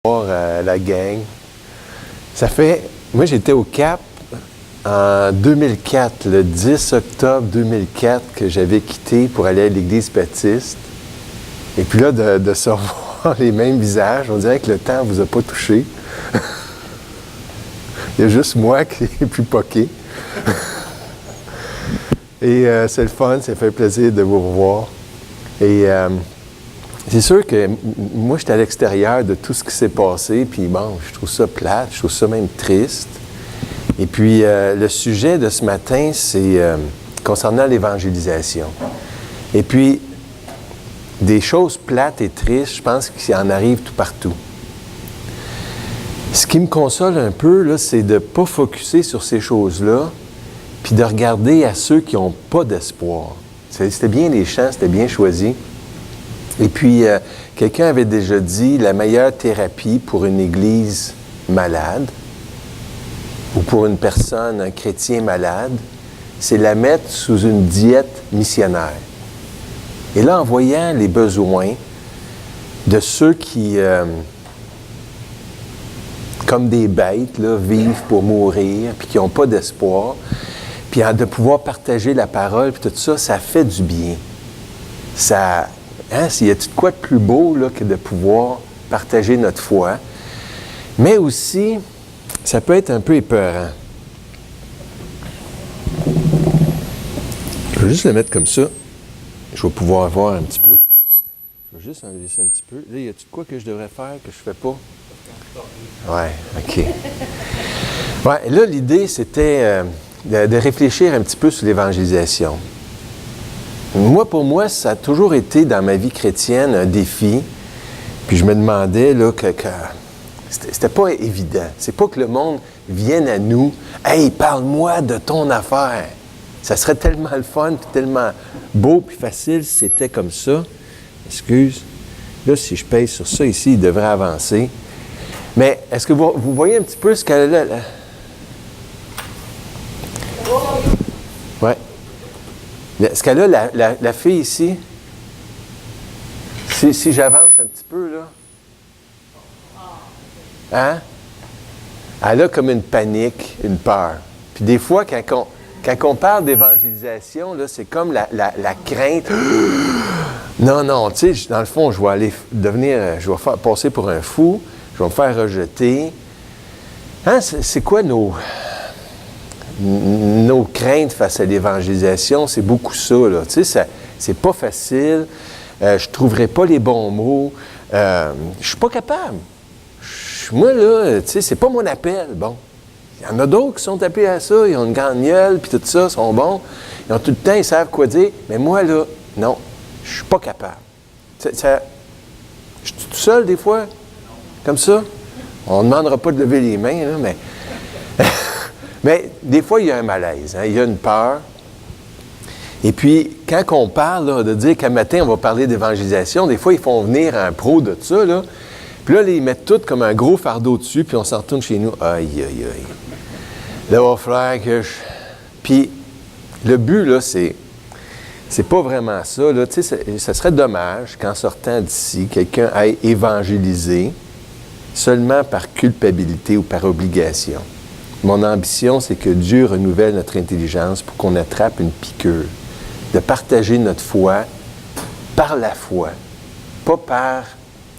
La gang. Ça fait... Moi, j'étais au Cap en 2004, le 10 octobre 2004, que j'avais quitté pour aller à l'église baptiste. Et puis là, de se revoir les mêmes visages, on dirait que le temps ne vous a pas touché. Il y a juste moi qui est plus poqué. Et c'est le fun, ça fait plaisir de vous revoir. Et c'est sûr que moi, j'étais à l'extérieur de tout ce qui s'est passé, puis bon, je trouve ça plate, je trouve ça même triste. Et puis, le sujet de ce matin, c'est concernant l'évangélisation. Et puis, des choses plates et tristes, je pense qu'il en arrive tout partout. Ce qui me console un peu, là, c'est de ne pas focusser sur ces choses-là, puis de regarder à ceux qui n'ont pas d'espoir. C'était bien les chants, c'était bien choisi. Et puis, quelqu'un avait déjà dit, la meilleure thérapie pour une église malade, ou pour une personne, un chrétien malade, c'est la mettre sous une diète missionnaire. Et là, en voyant les besoins de ceux qui, comme des bêtes, là, vivent pour mourir, puis qui n'ont pas d'espoir, puis de pouvoir partager la parole, puis tout ça, ça fait du bien. Ça... Hein, il y a de quoi de plus beau là, que de pouvoir partager notre foi. Mais aussi, ça peut être un peu épeurant. Je vais juste le mettre comme ça. Je vais pouvoir voir un petit peu. Je vais juste enlever ça un petit peu. Là, y a-t-il de quoi que je devrais faire que je ne fais pas? Ouais, OK. Ouais, là, l'idée, c'était de réfléchir un petit peu sur l'évangélisation. Pour moi, ça a toujours été, dans ma vie chrétienne, un défi. Puis je me demandais là, que c'était pas évident. C'est pas que le monde vienne à nous. « Hey, parle-moi de ton affaire! » Ça serait tellement le fun, puis tellement beau, puis facile si c'était comme ça. Excuse. Là, si je pèse sur ça ici, il devrait avancer. Mais est-ce que vous voyez un petit peu ce qu'elle a là? Oui. Est-ce qu'elle a la fille ici? Si j'avance un petit peu, là. Hein? Elle a comme une panique, une peur. Puis des fois, quand on parle d'évangélisation, là, c'est comme la crainte. Non, tu sais, dans le fond, je vais aller je vais passer pour un fou, je vais me faire rejeter. Hein? C'est quoi nos craintes face à l'évangélisation? C'est beaucoup ça, là. Tu sais, c'est pas facile. Je trouverai pas les bons mots. Je suis pas capable. Moi, là, tu sais, c'est pas mon appel. Bon. Il y en a d'autres qui sont appelés à ça. Ils ont une grande gueule, puis tout ça, sont bons. Ils ont tout le temps, ils savent quoi dire. Mais moi, là, non, je suis pas capable. Je suis tout seul, des fois, comme ça. On ne demandera pas de lever les mains, là, mais... Mais des fois, il y a un malaise, hein? Il y a une peur. Et puis, quand on parle là, de dire qu'un matin, on va parler d'évangélisation, des fois, ils font venir un pro de ça, là. Puis là, ils mettent tout comme un gros fardeau dessus, puis on s'en retourne chez nous. Aïe, aïe, aïe. Là, il va falloir que je... Puis, le but, là, c'est pas vraiment ça, là. Tu sais, ça serait dommage qu'en sortant d'ici, quelqu'un aille évangéliser seulement par culpabilité ou par obligation. Mon ambition, c'est que Dieu renouvelle notre intelligence pour qu'on attrape une piqûre, de partager notre foi par la foi, pas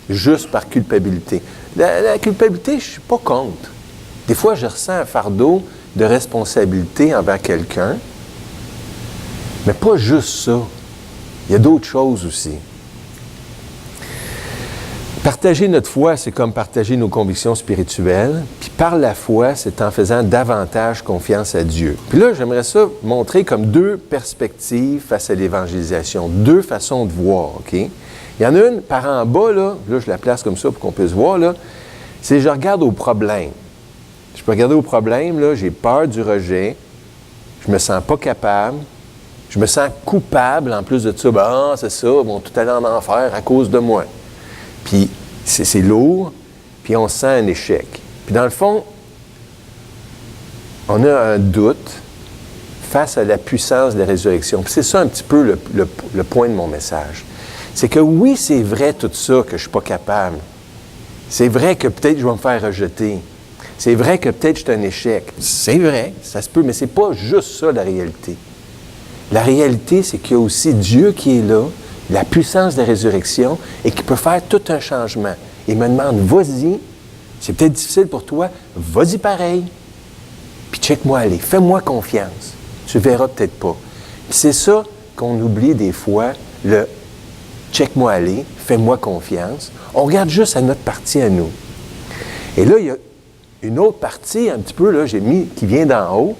juste par culpabilité. La culpabilité, je ne suis pas contre. Des fois, je ressens un fardeau de responsabilité envers quelqu'un, mais pas juste ça. Il y a d'autres choses aussi. Partager notre foi, c'est comme partager nos convictions spirituelles. Puis par la foi, c'est en faisant davantage confiance à Dieu. Puis là, j'aimerais ça montrer comme deux perspectives face à l'évangélisation, deux façons de voir, OK? Il y en a une par en bas, là je la place comme ça pour qu'on puisse voir, là, c'est je regarde au problème. Je peux regarder au problème, là, j'ai peur du rejet, je me sens pas capable, je me sens coupable en plus de ça. Ben, c'est ça, ils vont tout aller en enfer à cause de moi. Puis c'est lourd, puis on sent un échec. Puis dans le fond, on a un doute face à la puissance de la résurrection. Puis c'est ça un petit peu le point de mon message. C'est que oui, c'est vrai tout ça que je ne suis pas capable. C'est vrai que peut-être je vais me faire rejeter. C'est vrai que peut-être je suis un échec. C'est vrai, ça se peut, mais c'est pas juste ça la réalité. La réalité, c'est qu'il y a aussi Dieu qui est là, la puissance de la résurrection, et qui peut faire tout un changement. Il me demande, vas-y, c'est peut-être difficile pour toi, vas-y pareil, puis check-moi aller, fais-moi confiance. Tu verras peut-être pas. Puis c'est ça qu'on oublie des fois, le check-moi aller, fais-moi confiance. On regarde juste à notre partie à nous. Et là, il y a une autre partie, un petit peu, là, j'ai mis, qui vient d'en haut,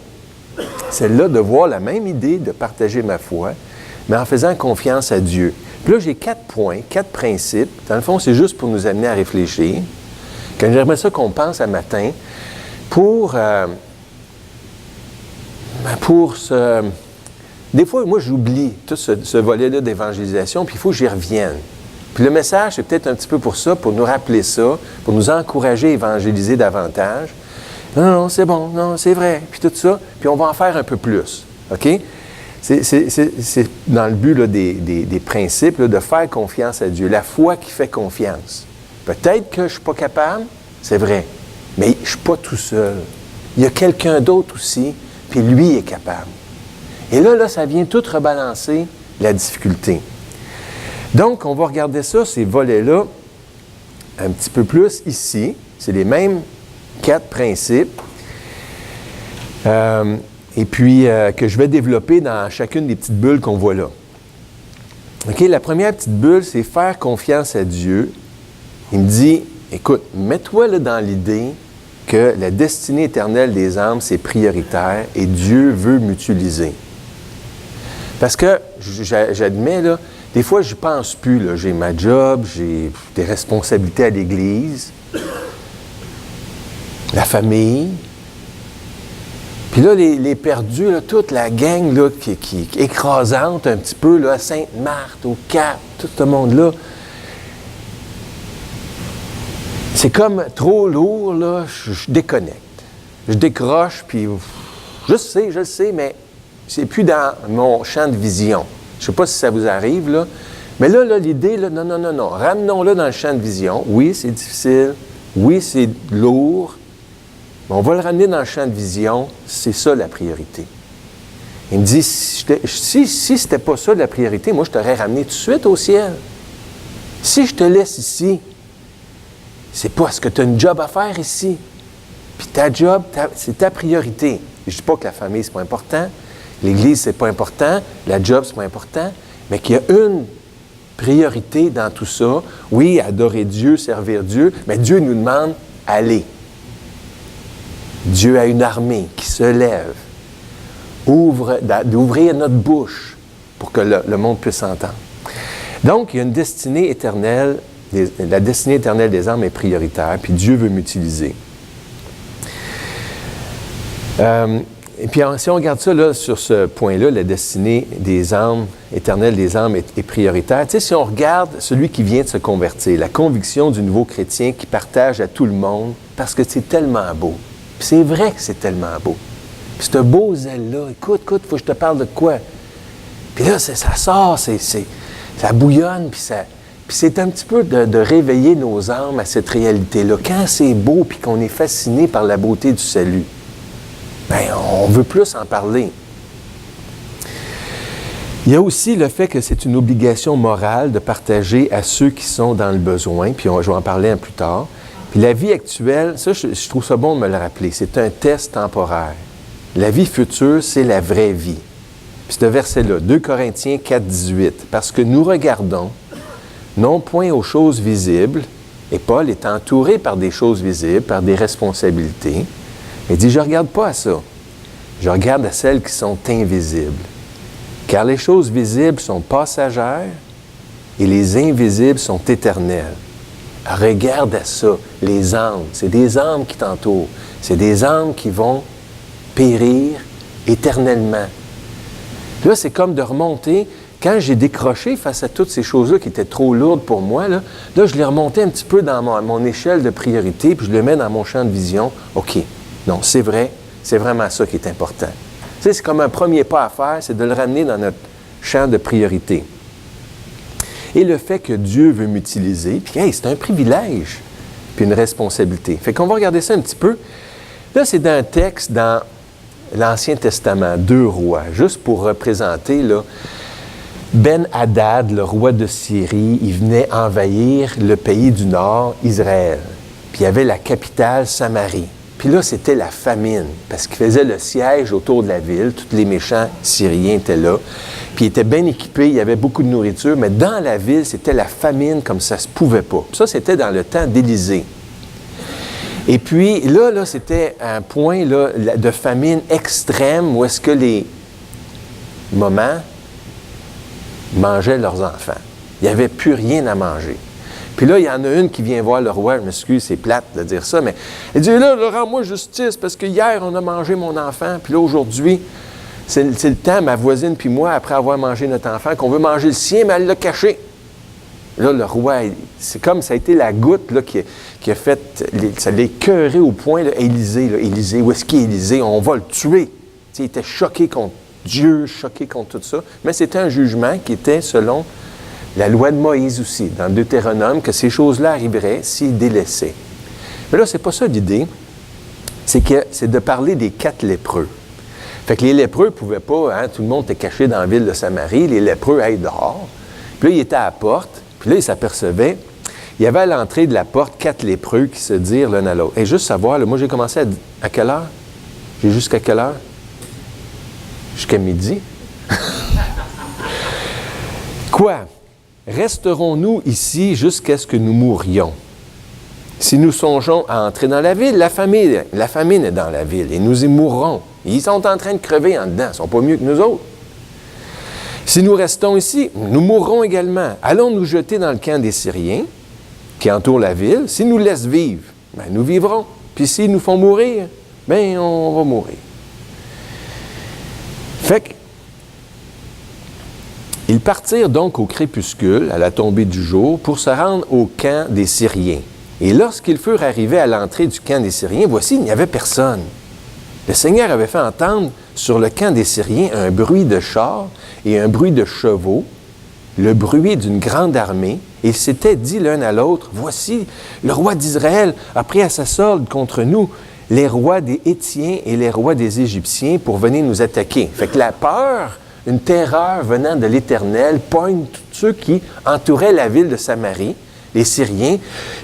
celle-là de voir la même idée, de partager ma foi, mais en faisant confiance à Dieu. Puis là, j'ai 4 points, 4 principes. Dans le fond, c'est juste pour nous amener à réfléchir. Quand j'aimerais ça qu'on pense à matin pour ce... Des fois, moi, j'oublie tout ce volet-là d'évangélisation, puis il faut que j'y revienne. Puis le message, c'est peut-être un petit peu pour ça, pour nous rappeler ça, pour nous encourager à évangéliser davantage. Non, c'est bon, non, c'est vrai, puis tout ça, puis on va en faire un peu plus, OK? C'est dans le but là, des principes, là, de faire confiance à Dieu, la foi qui fait confiance. Peut-être que je ne suis pas capable, c'est vrai, mais je ne suis pas tout seul. Il y a quelqu'un d'autre aussi, puis lui est capable. Et là, ça vient tout rebalancer la difficulté. Donc, on va regarder ça, ces volets-là, un petit peu plus ici. C'est les mêmes 4 principes. Et puis, que je vais développer dans chacune des petites bulles qu'on voit là. OK, la première petite bulle, c'est faire confiance à Dieu. Il me dit, écoute, mets-toi là dans l'idée que la destinée éternelle des âmes, c'est prioritaire et Dieu veut m'utiliser. Parce que, j'admets, là, des fois, je n'y pense plus. Là. J'ai ma job, j'ai des responsabilités à l'Église, la famille. Puis là, les perdus, là, toute la gang là, qui est écrasante un petit peu, là, à Sainte-Marthe, au Cap, tout ce monde-là, c'est comme trop lourd, là, je déconnecte. Je décroche, puis je le sais, mais c'est plus dans mon champ de vision. Je ne sais pas si ça vous arrive, là. Mais là, l'idée, là, non. Ramenons-le dans le champ de vision. Oui, c'est difficile. Oui, c'est lourd. Mais on va le ramener dans le champ de vision. C'est ça, la priorité. Il me dit, si ce n'était pas ça, la priorité, moi, je t'aurais ramené tout de suite au ciel. Si je te laisse ici, c'est parce que tu as une job à faire ici. Puis ta job, c'est ta priorité. Je ne dis pas que la famille, c'est pas important. L'Église, c'est pas important. La job, c'est pas important. Mais qu'il y a une priorité dans tout ça. Oui, adorer Dieu, servir Dieu. Mais Dieu nous demande, allez. Dieu a une armée qui se lève. D'ouvrir notre bouche pour que le monde puisse entendre. Donc, il y a une destinée éternelle. La destinée éternelle des âmes est prioritaire, puis Dieu veut m'utiliser. Et puis, si on regarde ça là, sur ce point-là, la destinée des âmes, éternelle des âmes est prioritaire. Tu sais, si on regarde celui qui vient de se convertir, la conviction du nouveau chrétien qui partage à tout le monde, parce que c'est tellement beau. Puis c'est vrai que c'est tellement beau. Puis ce beau zèle-là, écoute, il faut que je te parle de quoi? Puis là, ça sort, ça bouillonne, puis c'est un petit peu de réveiller nos âmes à cette réalité-là. Quand c'est beau, puis qu'on est fasciné par la beauté du salut, bien, on veut plus en parler. Il y a aussi le fait que c'est une obligation morale de partager à ceux qui sont dans le besoin, puis je vais en parler un plus tard. Puis la vie actuelle, ça, je trouve ça bon de me le rappeler, c'est un test temporaire. La vie future, c'est la vraie vie. Puis ce verset-là, 2 Corinthiens 4, 18, « Parce que nous regardons, non point aux choses visibles, et Paul est entouré par des choses visibles, par des responsabilités, il dit, je ne regarde pas à ça. Je regarde à celles qui sont invisibles. Car les choses visibles sont passagères et les invisibles sont éternelles. Regarde à ça, les âmes. C'est des âmes qui t'entourent. C'est des âmes qui vont périr éternellement. Là, c'est comme de remonter. Quand j'ai décroché face à toutes ces choses-là qui étaient trop lourdes pour moi, là je l'ai remonté un petit peu dans mon échelle de priorité, puis je le mets dans mon champ de vision. OK. Non, c'est vrai, c'est vraiment ça qui est important. Tu sais, c'est comme un premier pas à faire, c'est de le ramener dans notre champ de priorité. Et le fait que Dieu veut m'utiliser, puis hey, c'est un privilège. puis une responsabilité. Fait qu'on va regarder ça un petit peu. Là, c'est dans un texte dans l'Ancien Testament, 2 rois, juste pour représenter, là, Ben-Hadad, le roi de Syrie, il venait envahir le pays du Nord, Israël. Puis il y avait la capitale, Samarie. Puis là, c'était la famine, parce qu'il faisait le siège autour de la ville. Tous les méchants syriens étaient là. Puis ils étaient bien équipés, il y avait beaucoup de nourriture, mais dans la ville, c'était la famine comme ça se pouvait pas. Puis ça, c'était dans le temps d'Élisée. Et puis là, c'était un point là, de famine extrême où est-ce que les mamans mangeaient leurs enfants. Il n'y avait plus rien à manger. Puis là, il y en a une qui vient voir le roi, je m'excuse, c'est plate de dire ça, mais elle dit, là, rends-moi justice, parce que hier, on a mangé mon enfant, puis là, aujourd'hui, c'est le temps, ma voisine puis moi, après avoir mangé notre enfant, qu'on veut manger le sien, mais elle l'a caché. Là, le roi, c'est comme ça a été la goutte là, qui a fait, ça l'a écœuré au point, là, Élisée, où est-ce qu'il est Élisée? On va le tuer. T'sais, il était choqué contre Dieu, choqué contre tout ça, mais c'était un jugement qui était selon la loi de Moïse aussi, dans le Deutéronome, que ces choses-là arriveraient s'il délaissait. Mais là, c'est pas ça l'idée, c'est de parler des 4 lépreux. Fait que les lépreux ne pouvaient pas, hein, tout le monde était caché dans la ville de Samarie, les lépreux allaient dehors. Puis là, ils étaient à la porte, puis là, ils s'apercevaient, il y avait à l'entrée de la porte 4 lépreux qui se dirent l'un à l'autre. Et juste savoir, là, moi, j'ai commencé à quelle heure? J'ai jusqu'à quelle heure? Jusqu'à midi. Quoi? Resterons-nous ici jusqu'à ce que nous mourions? Si nous songeons à entrer dans la ville, la famine est dans la ville et nous y mourrons. Ils sont en train de crever en dedans, ils ne sont pas mieux que nous autres. Si nous restons ici, nous mourrons également. Allons nous jeter dans le camp des Syriens qui entourent la ville. S'ils nous laissent vivre, bien, nous vivrons. Puis s'ils nous font mourir, bien, on va mourir. Fait que, ils partirent donc au crépuscule, à la tombée du jour, pour se rendre au camp des Syriens. Et lorsqu'ils furent arrivés à l'entrée du camp des Syriens, voici, il n'y avait personne. Le Seigneur avait fait entendre sur le camp des Syriens un bruit de chars et un bruit de chevaux, le bruit d'une grande armée. Et ils s'étaient dit l'un à l'autre, « Voici, le roi d'Israël a pris à sa solde contre nous les rois des Hétiens et les rois des Égyptiens pour venir nous attaquer. » Fait que la peur, une terreur venant de l'Éternel, poigne tous ceux qui entouraient la ville de Samarie, les Syriens.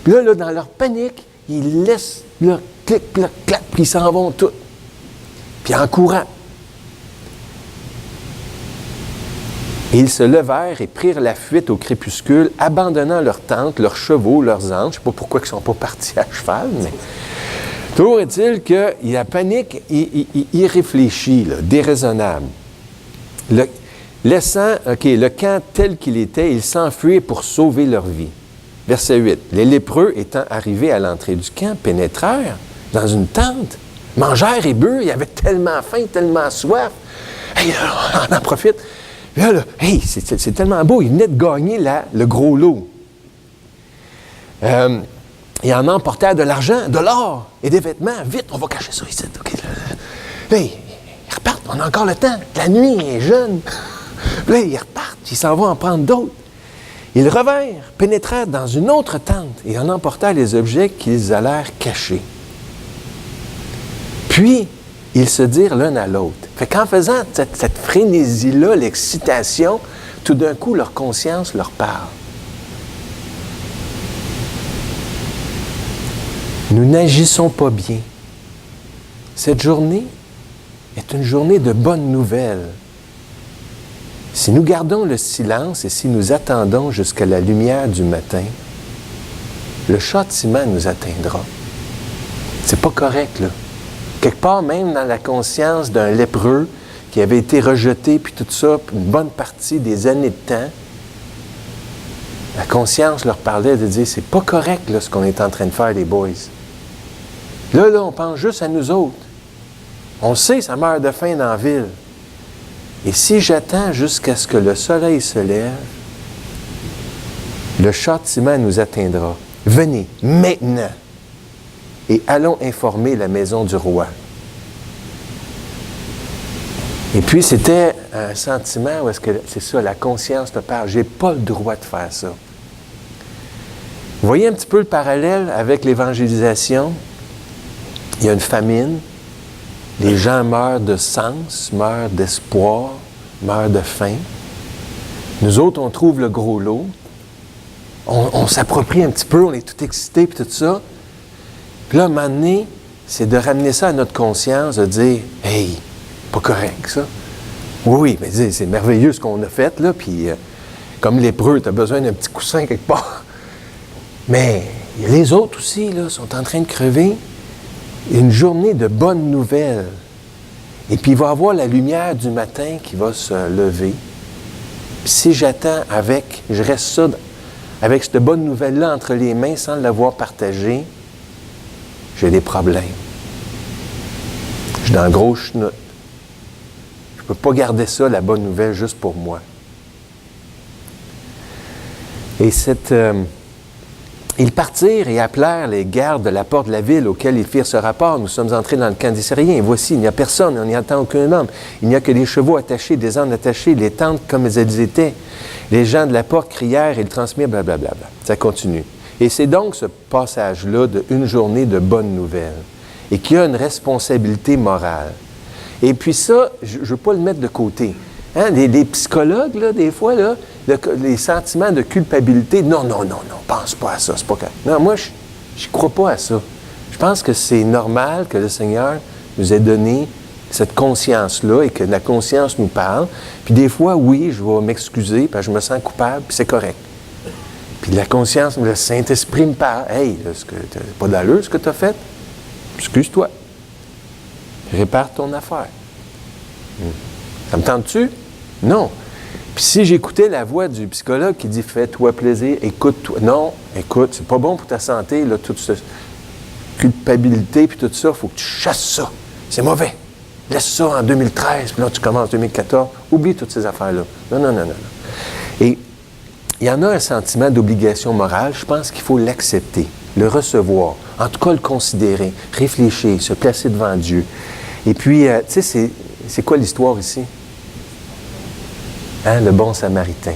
Puis là, dans leur panique, ils laissent leur clic, clac, clac, puis ils s'en vont tous. Puis en courant. Et ils se levèrent et prirent la fuite au crépuscule, abandonnant leurs tentes, leurs chevaux, leurs ânes. Je ne sais pas pourquoi ils ne sont pas partis à cheval, mais toujours est-il que la panique, il réfléchit, là, déraisonnable. Laissant le camp tel qu'il était, ils s'enfuirent pour sauver leur vie. Verset 8. Les lépreux, étant arrivés à l'entrée du camp, pénétrèrent dans une tente, mangèrent et burent, ils avaient tellement faim, tellement soif. Hey, là, on en profite. Là, hey, c'est tellement beau, ils venaient de gagner le gros lot. Ils en emportèrent de l'argent, de l'or et des vêtements. Vite, on va cacher ça ici. Okay, là, ils repartent, on a encore le temps. La nuit est jeune. Là, ils repartent, ils s'en vont en prendre d'autres. Ils revinrent, pénétrèrent dans une autre tente et en emportèrent les objets qu'ils allèrent cacher. Puis, ils se dirent l'un à l'autre. Fait qu'en faisant cette frénésie-là, l'excitation, tout d'un coup, leur conscience leur parle. Nous n'agissons pas bien. Cette journée est une journée de bonnes nouvelles. Si nous gardons le silence et si nous attendons jusqu'à la lumière du matin, le châtiment nous atteindra. C'est pas correct, là. Quelque part, même dans la conscience d'un lépreux qui avait été rejeté, puis tout ça, une bonne partie des années de temps, la conscience leur parlait de dire, c'est pas correct, là, ce qu'on est en train de faire, les boys. Là, on pense juste à nous autres. On sait, ça meurt de faim dans la ville. Et si j'attends jusqu'à ce que le soleil se lève, le châtiment nous atteindra. Venez, maintenant, et allons informer la maison du roi. Et puis, c'était un sentiment où est-ce que, c'est ça, la conscience te parle. J'ai pas le droit de faire ça. Vous voyez un petit peu le parallèle avec l'évangélisation? Il y a une famine. Les gens meurent de sens, meurent d'espoir, meurent de faim. Nous autres, on trouve le gros lot. On s'approprie un petit peu, on est tout excités et tout ça. Puis là, à un moment donné, c'est de ramener ça à notre conscience, de dire « Hey, pas correct, ça. » Oui, mais c'est merveilleux ce qu'on a fait, là, puis comme lépreux, tu as besoin d'un petit coussin quelque part. Mais les autres aussi, là, sont en train de crever. Une journée de bonnes nouvelles. Et puis, il va y avoir la lumière du matin qui va se lever. Puis si j'attends je reste ça, avec cette bonne nouvelle-là entre les mains sans l'avoir partagée, j'ai des problèmes. Je suis dans le gros chenoute. Je ne peux pas garder ça, la bonne nouvelle, juste pour moi. Et ils partirent et appelèrent les gardes de la porte de la ville auxquels ils firent ce rapport. Nous sommes entrés dans le camp des Syriens. Voici, il n'y a personne, on n'y attend aucun homme. Il n'y a que des chevaux attachés, des ânes attachés, les tentes comme elles étaient. Les gens de la porte crièrent et ils transmirent, blablabla. Ça continue. Et c'est donc ce passage-là d'une journée de bonnes nouvelles et qui a une responsabilité morale. Et puis ça, je ne veux pas le mettre de côté. Hein? Les psychologues, là, des fois, là, les sentiments de culpabilité, non, pense pas à ça, c'est pas correct. Non, moi, je ne crois pas à ça. Je pense que c'est normal que le Seigneur nous ait donné cette conscience-là et que la conscience nous parle. Puis des fois, oui, je vais m'excuser parce que je me sens coupable, puis c'est correct. Puis la conscience, le Saint-Esprit me parle. « Hey, c'est pas d'allure ce que tu as fait. Excuse-toi. Répare ton affaire. Ça me tente-tu? Non. Puis si j'écoutais la voix du psychologue qui dit « Fais-toi plaisir, écoute-toi. » Non, écoute, c'est pas bon pour ta santé, là, toute cette culpabilité puis tout ça, il faut que tu chasses ça. C'est mauvais. Laisse ça en 2013, puis là, tu commences en 2014. Oublie toutes ces affaires-là. Non. Et il y en a un sentiment d'obligation morale, je pense qu'il faut l'accepter, le recevoir, en tout cas le considérer, réfléchir, se placer devant Dieu. Et puis, tu sais, c'est quoi l'histoire ici? Hein, le bon samaritain.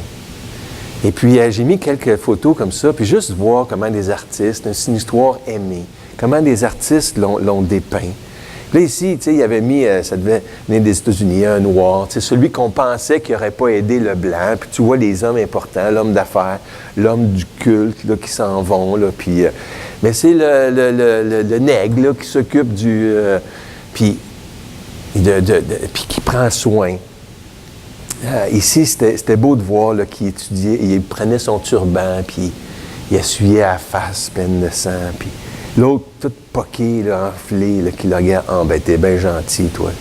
Et puis, j'ai mis quelques photos comme ça, puis juste voir comment des artistes, c'est une histoire aimée, comment des artistes l'ont dépeint. Là, ici, tu sais, il avait mis, ça devait venir des États-Unis, un noir, tu sais, celui qu'on pensait qui n'aurait pas aidé le blanc. Puis tu vois les hommes importants, l'homme d'affaires, l'homme du culte, là, qui s'en vont, là, puis... mais c'est le nègre, là, qui s'occupe du... puis qui prend soin. Ici, c'était beau de voir, là, qu'il étudiait, il prenait son turban, puis il essuyait la face pleine de sang, puis... L'autre, tout poqué, là, enflé, là, qui le regarde, « Ah, ben, t'es bien gentil, toi. »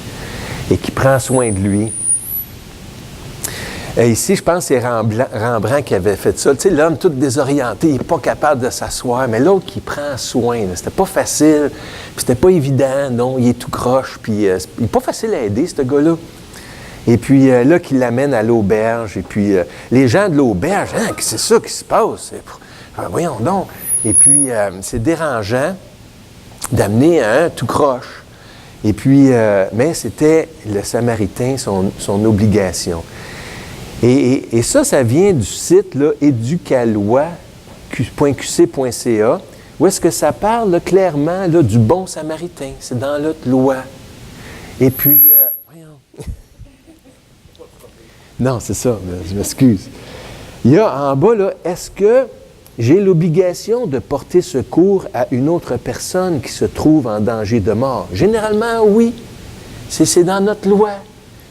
Et qui prend soin de lui. Et ici, je pense que c'est Rembrandt qui avait fait ça. Tu sais, l'homme tout désorienté, il n'est pas capable de s'asseoir, mais l'autre qui prend soin, là, c'était pas facile, puis c'était pas évident, non, il est tout croche, puis il n'est pas facile à aider, ce gars-là. Et puis là, qu'il l'amène à l'auberge, et puis les gens de l'auberge, « Hein, c'est ça qui se passe? Voyons donc. » Et puis, c'est dérangeant d'amener un tout croche. Et puis, mais c'était le Samaritain, son obligation. Et ça vient du site là, educalois.qc.ca, où est-ce que ça parle là, clairement là, du bon Samaritain. C'est dans notre loi. Et puis, voyons. Non, c'est ça, je m'excuse. Il y a en bas, là, est-ce que j'ai l'obligation de porter secours à une autre personne qui se trouve en danger de mort? Généralement, oui. C'est dans notre loi.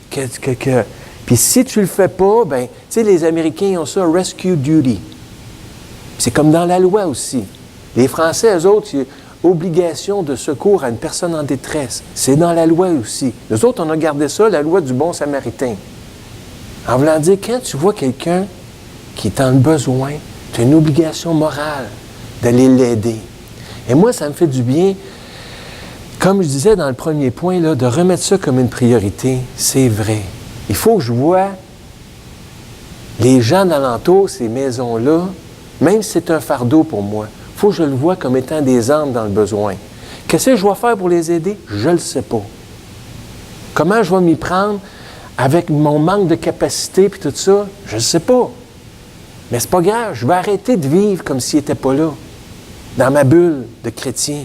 Puis si tu le fais pas, ben, tu sais, les Américains ont ça, rescue duty. C'est comme dans la loi aussi. Les Français, eux autres, il y a obligation de secours à une personne en détresse. C'est dans la loi aussi. Nous autres, on a gardé ça, la loi du bon Samaritain. En voulant dire, quand tu vois quelqu'un qui est en besoin, tu as une obligation morale d'aller l'aider. Et moi, ça me fait du bien, comme je disais dans le premier point, là, de remettre ça comme une priorité. C'est vrai. Il faut que je vois les gens d'alentour, ces maisons-là, même si c'est un fardeau pour moi, il faut que je le vois comme étant des âmes dans le besoin. Qu'est-ce que je dois faire pour les aider? Je ne le sais pas. Comment je vais m'y prendre avec mon manque de capacité et tout ça? Je ne sais pas. Mais c'est pas grave, je vais arrêter de vivre comme s'il n'était pas là, dans ma bulle de chrétien.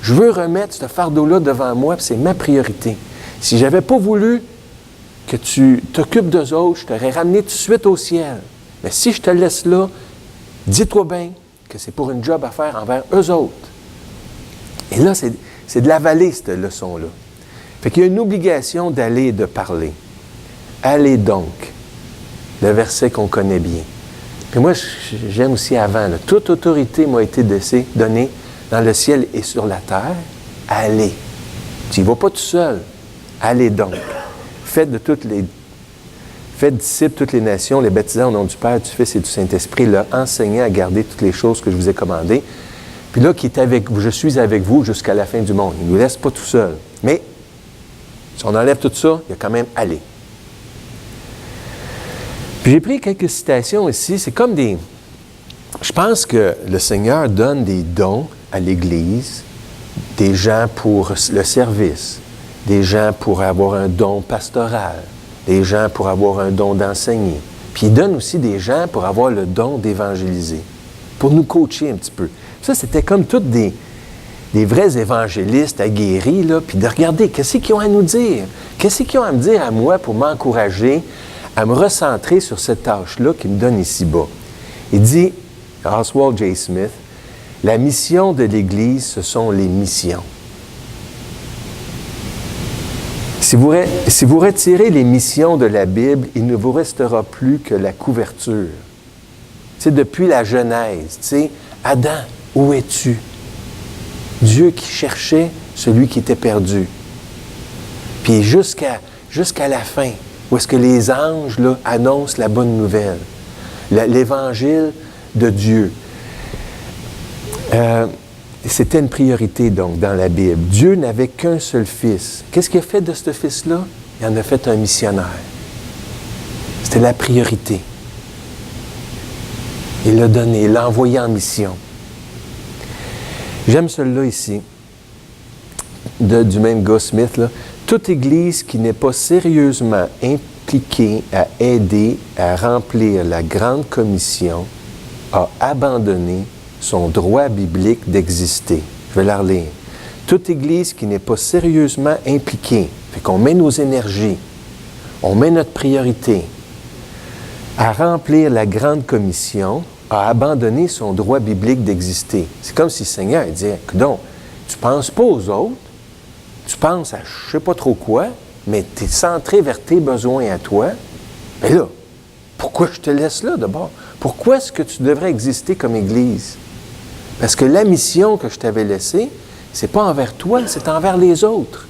Je veux remettre ce fardeau-là devant moi, puis c'est ma priorité. Si je n'avais pas voulu que tu t'occupes d'eux autres, je t'aurais ramené tout de suite au ciel. Mais si je te laisse là, dis-toi bien que c'est pour une job à faire envers eux autres. Et là, c'est de l'avaler, cette leçon-là. Fait qu'il y a une obligation d'aller et de parler. Allez donc. Le verset qu'on connaît bien. Puis moi, j'aime aussi avant, là, toute autorité m'a été donnée dans le ciel et sur la terre. Allez. Tu n'y vas pas tout seul. Allez donc. Faites disciples toutes les nations, les baptisant au nom du Père, du Fils et du Saint-Esprit, leur enseignant à garder toutes les choses que je vous ai commandées. Puis là, qui est avec vous, je suis avec vous jusqu'à la fin du monde. Il ne nous laisse pas tout seul. Mais, si on enlève tout ça, il y a quand même aller. Puis j'ai pris quelques citations ici. C'est comme des... Je pense que le Seigneur donne des dons à l'Église, des gens pour le service, des gens pour avoir un don pastoral, des gens pour avoir un don d'enseigner. Puis il donne aussi des gens pour avoir le don d'évangéliser, pour nous coacher un petit peu. Ça, c'était comme tous des vrais évangélistes aguerris, là, puis de regarder qu'est-ce qu'ils ont à nous dire, qu'est-ce qu'ils ont à me dire à moi pour m'encourager à me recentrer sur cette tâche-là qu'il me donne ici-bas. Il dit, Oswald J. Smith, « La mission de l'Église, ce sont les missions. » Si vous retirez les missions de la Bible, il ne vous restera plus que la couverture. Tu sais, depuis la Genèse, tu sais, Adam, où es-tu? Dieu qui cherchait celui qui était perdu. Puis jusqu'à la fin, où est-ce que les anges là, annoncent la bonne nouvelle, l'Évangile de Dieu. C'était une priorité, donc, dans la Bible. Dieu n'avait qu'un seul fils. Qu'est-ce qu'il a fait de ce fils-là? Il en a fait un missionnaire. C'était la priorité. Il l'a donné, il l'a envoyé en mission. J'aime celui-là ici, du même gars Smith, là. Toute Église qui n'est pas sérieusement impliquée à aider à remplir la grande commission a abandonné son droit biblique d'exister. Je vais la relire. Toute Église qui n'est pas sérieusement impliquée, fait qu'on met nos énergies, on met notre priorité à remplir la grande commission, a abandonné son droit biblique d'exister. C'est comme si le Seigneur disait, donc, tu ne penses pas aux autres, tu penses à je ne sais pas trop quoi, mais tu es centré vers tes besoins à toi. Mais là, pourquoi je te laisse là d'abord? Pourquoi est-ce que tu devrais exister comme Église? Parce que la mission que je t'avais laissée, ce n'est pas envers toi, c'est envers les autres.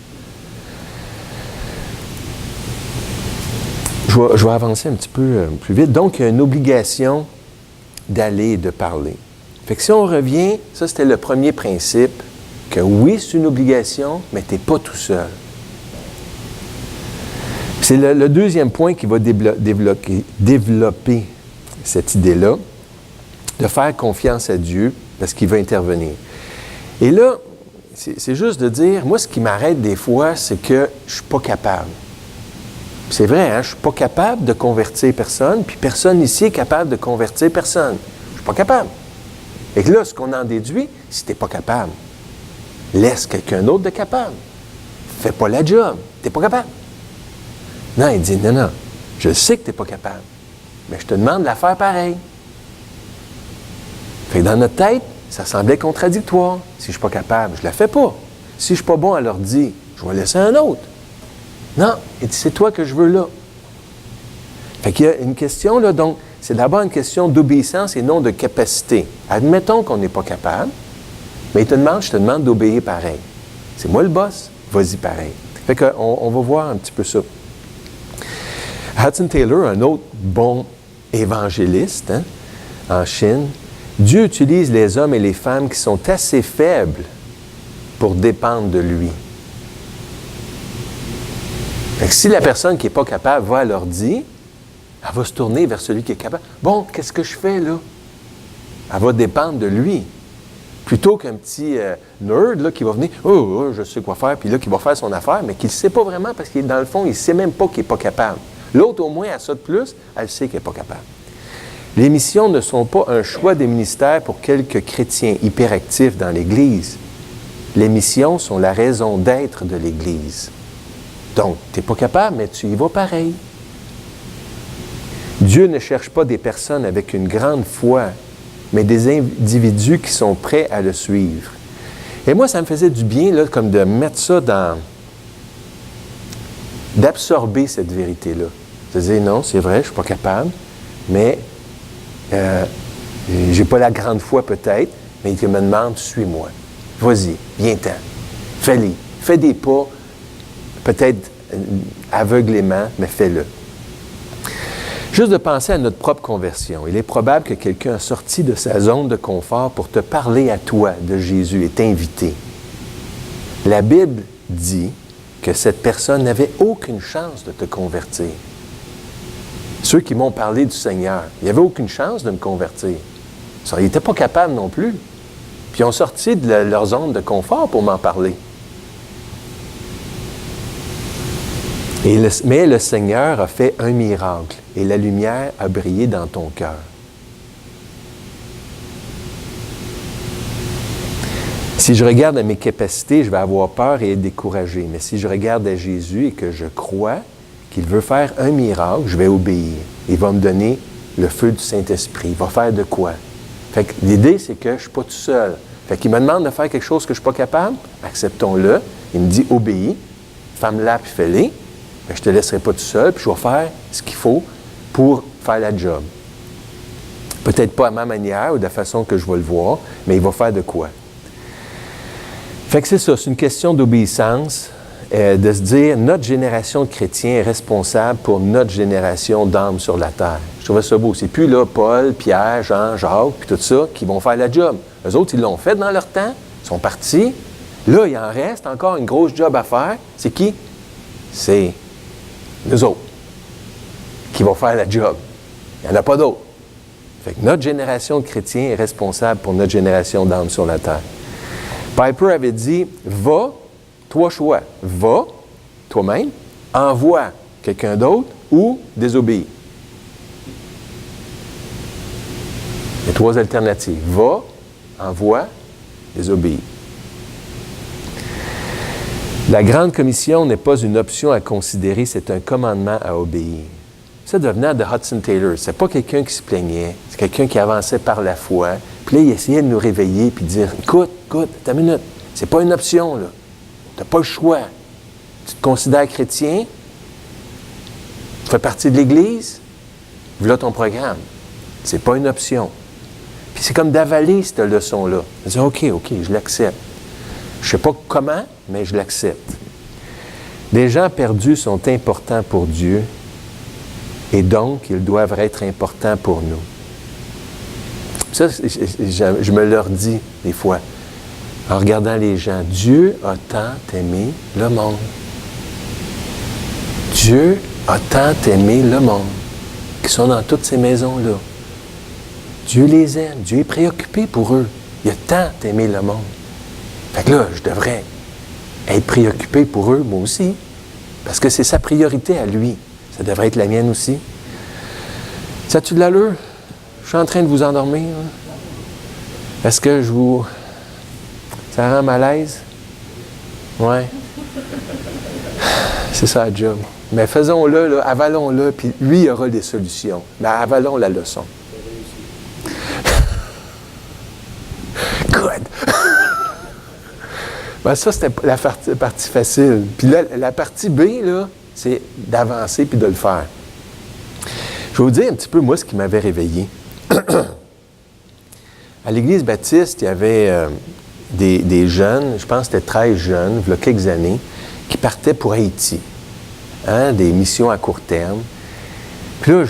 Je vais avancer un petit peu plus vite. Donc, il y a une obligation d'aller et de parler. Fait que si on revient, ça c'était le premier principe, que oui, c'est une obligation, mais tu n'es pas tout seul. C'est le deuxième point qui va développer cette idée-là, de faire confiance à Dieu parce qu'il va intervenir. Et là, c'est juste de dire, moi, ce qui m'arrête des fois, c'est que je ne suis pas capable. C'est vrai, hein? Je ne suis pas capable de convertir personne, puis personne ici est capable de convertir personne. Je ne suis pas capable. Et là, ce qu'on en déduit, si tu n'es pas capable, laisse quelqu'un d'autre de capable. Fais pas la job. Tu n'es pas capable. Non, il dit, non, je sais que tu n'es pas capable, mais je te demande de la faire pareil. Fait que dans notre tête, ça semblait contradictoire. Si je ne suis pas capable, je ne la fais pas. Si je ne suis pas bon à l'ordi, je vais laisser un autre. Non, il dit, c'est toi que je veux là. Fait qu'il y a une question, là, donc, c'est d'abord une question d'obéissance et non de capacité. Admettons qu'on n'est pas capable, mais je te demande d'obéir pareil. C'est moi le boss, vas-y pareil. Fait qu'on va voir un petit peu ça. Hudson Taylor, un autre bon évangéliste en Chine, Dieu utilise les hommes et les femmes qui sont assez faibles pour dépendre de lui. Fait que si la personne qui n'est pas capable va à l'ordi, elle va se tourner vers celui qui est capable. Bon, qu'est-ce que je fais là? Elle va dépendre de lui. Plutôt qu'un petit nerd là, qui va venir, je sais quoi faire, puis là, qui va faire son affaire, mais qui ne sait pas vraiment parce qu'il dans le fond, il ne sait même pas qu'il n'est pas capable. L'autre, au moins, elle ça de plus, elle sait qu'elle n'est pas capable. Les missions ne sont pas un choix des ministères pour quelques chrétiens hyperactifs dans l'Église. Les missions sont la raison d'être de l'Église. Donc, tu n'es pas capable, mais tu y vas pareil. Dieu ne cherche pas des personnes avec une grande foi, mais des individus qui sont prêts à le suivre. Et moi, ça me faisait du bien, là, comme de mettre ça dans... d'absorber cette vérité-là. De dire, non, c'est vrai, je ne suis pas capable, mais je n'ai pas la grande foi peut-être, mais il me demande, suis-moi. Vas-y, viens-t'en. Fais-les. Fais des pas, peut-être aveuglément, mais fais-le. Juste de penser à notre propre conversion. Il est probable que quelqu'un a sorti de sa zone de confort pour te parler à toi de Jésus et t'inviter. La Bible dit que cette personne n'avait aucune chance de te convertir. Ceux qui m'ont parlé du Seigneur, il n'y avait aucune chance de me convertir. Ils n'étaient pas capables non plus. Puis ils ont sorti de leur zone de confort pour m'en parler. Mais le Seigneur a fait un miracle et la lumière a brillé dans ton cœur. Si je regarde à mes capacités, je vais avoir peur et être découragé. Mais si je regarde à Jésus et que je crois qu'il veut faire un miracle, je vais obéir. Il va me donner le feu du Saint-Esprit. Il va faire de quoi? Fait que l'idée, c'est que je ne suis pas tout seul. Fait qu'il me demande de faire quelque chose que je ne suis pas capable. Acceptons-le. Il me dit, obéis. Femme-la, puis fais-les. Je ne te laisserai pas tout seul, puis je vais faire ce qu'il faut pour faire la job. Peut-être pas à ma manière ou de la façon que je vais le voir, mais il va faire de quoi. Fait que c'est ça, c'est une question d'obéissance, de se dire, notre génération de chrétiens est responsable pour notre génération d'âmes sur la terre. Je trouvais ça beau. C'est plus là Paul, Pierre, Jean, Jacques, puis tout ça, qui vont faire la job. Eux autres, ils l'ont fait dans leur temps, ils sont partis. Là, il en reste encore une grosse job à faire. C'est qui? C'est nous autres qui vont faire la job. Il n'y en a pas d'autres. Fait que notre génération de chrétiens est responsable pour notre génération d'âmes sur la terre. Piper avait dit, va, trois choix. Va, toi-même, envoie quelqu'un d'autre ou désobéis. Il y a trois alternatives. Va, envoie, désobéis. La Grande Commission n'est pas une option à considérer, c'est un commandement à obéir. Ça devenait de Hudson Taylor. C'est pas quelqu'un qui se plaignait, c'est quelqu'un qui avançait par la foi. Puis là, il essayait de nous réveiller puis de dire, écoute, attends une minute, c'est pas une option, là. T'as pas le choix. Tu te considères chrétien, tu fais partie de l'Église, voilà ton programme. C'est pas une option. Puis c'est comme d'avaler cette leçon-là. De dire, OK, je l'accepte. Je ne sais pas comment, mais je l'accepte. Les gens perdus sont importants pour Dieu et donc ils doivent être importants pour nous. Ça, je me leur dis des fois, en regardant les gens, Dieu a tant aimé le monde. Dieu a tant aimé le monde, qui sont dans toutes ces maisons-là. Dieu les aime, Dieu est préoccupé pour eux. Il a tant aimé le monde. Fait que là, je devrais être préoccupé pour eux, moi aussi, parce que c'est sa priorité à lui. Ça devrait être la mienne aussi. Ça a-tu de l'allure? Je suis en train de vous endormir. Hein? Est-ce que ça rend mal à l'aise? Ouais. C'est ça la job. Mais faisons-le, là, avalons-le, puis lui, il aura des solutions. Mais avalons la leçon. Good! Ben ça, c'était la partie facile. Puis là, la partie B, là, c'est d'avancer puis de le faire. Je vais vous dire un petit peu, moi, ce qui m'avait réveillé. À l'Église baptiste, il y avait des jeunes, je pense que c'était 13 jeunes, il y a quelques années, qui partaient pour Haïti. Hein, des missions à court terme. Puis là,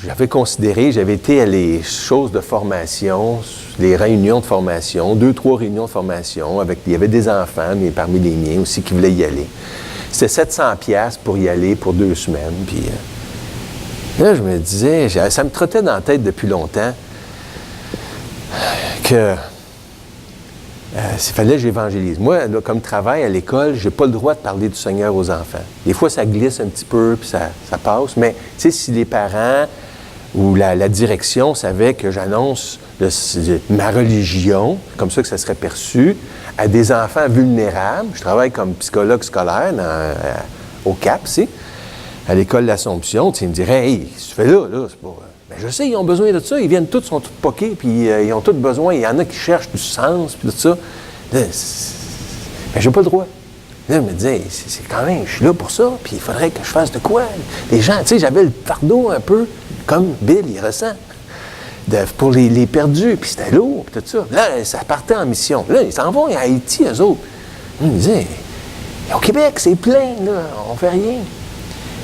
j'avais considéré, j'avais été à les choses de formation, les réunions de formation, 2-3 réunions de formation, il y avait des enfants, mais parmi les miens aussi, qui voulaient y aller. C'était 700$ pour y aller pour 2 semaines. Puis là, je me disais, ça me trottait dans la tête depuis longtemps que s'il fallait que j'évangélise. Moi, là, comme travail à l'école, je n'ai pas le droit de parler du Seigneur aux enfants. Des fois, ça glisse un petit peu, puis ça passe. Mais, tu sais, si les parents où la direction savait que j'annonce ma religion, comme ça que ça serait perçu, à des enfants vulnérables. Je travaille comme psychologue scolaire au CAP, à l'école de l'Assomption. Ils me diraient, « Hey, qu'est-ce que tu fais là? C'est pas... » Ben, je sais, ils ont besoin de ça. Ils viennent tous, sont tous poqués, puis ils ont tous besoin. Il y en a qui cherchent du sens, puis tout ça. Là, ben, j'ai pas le droit. Là, je me disais, c'est quand même, je suis là pour ça, puis il faudrait que je fasse de quoi? Les gens, tu sais, j'avais le fardeau un peu, comme Bill, il ressent, pour les perdus, puis c'était lourd, puis tout ça. Là, ça partait en mission. Là, ils s'en vont à Haïti, eux autres. Ils me disaient, au Québec, c'est plein, là, on fait rien.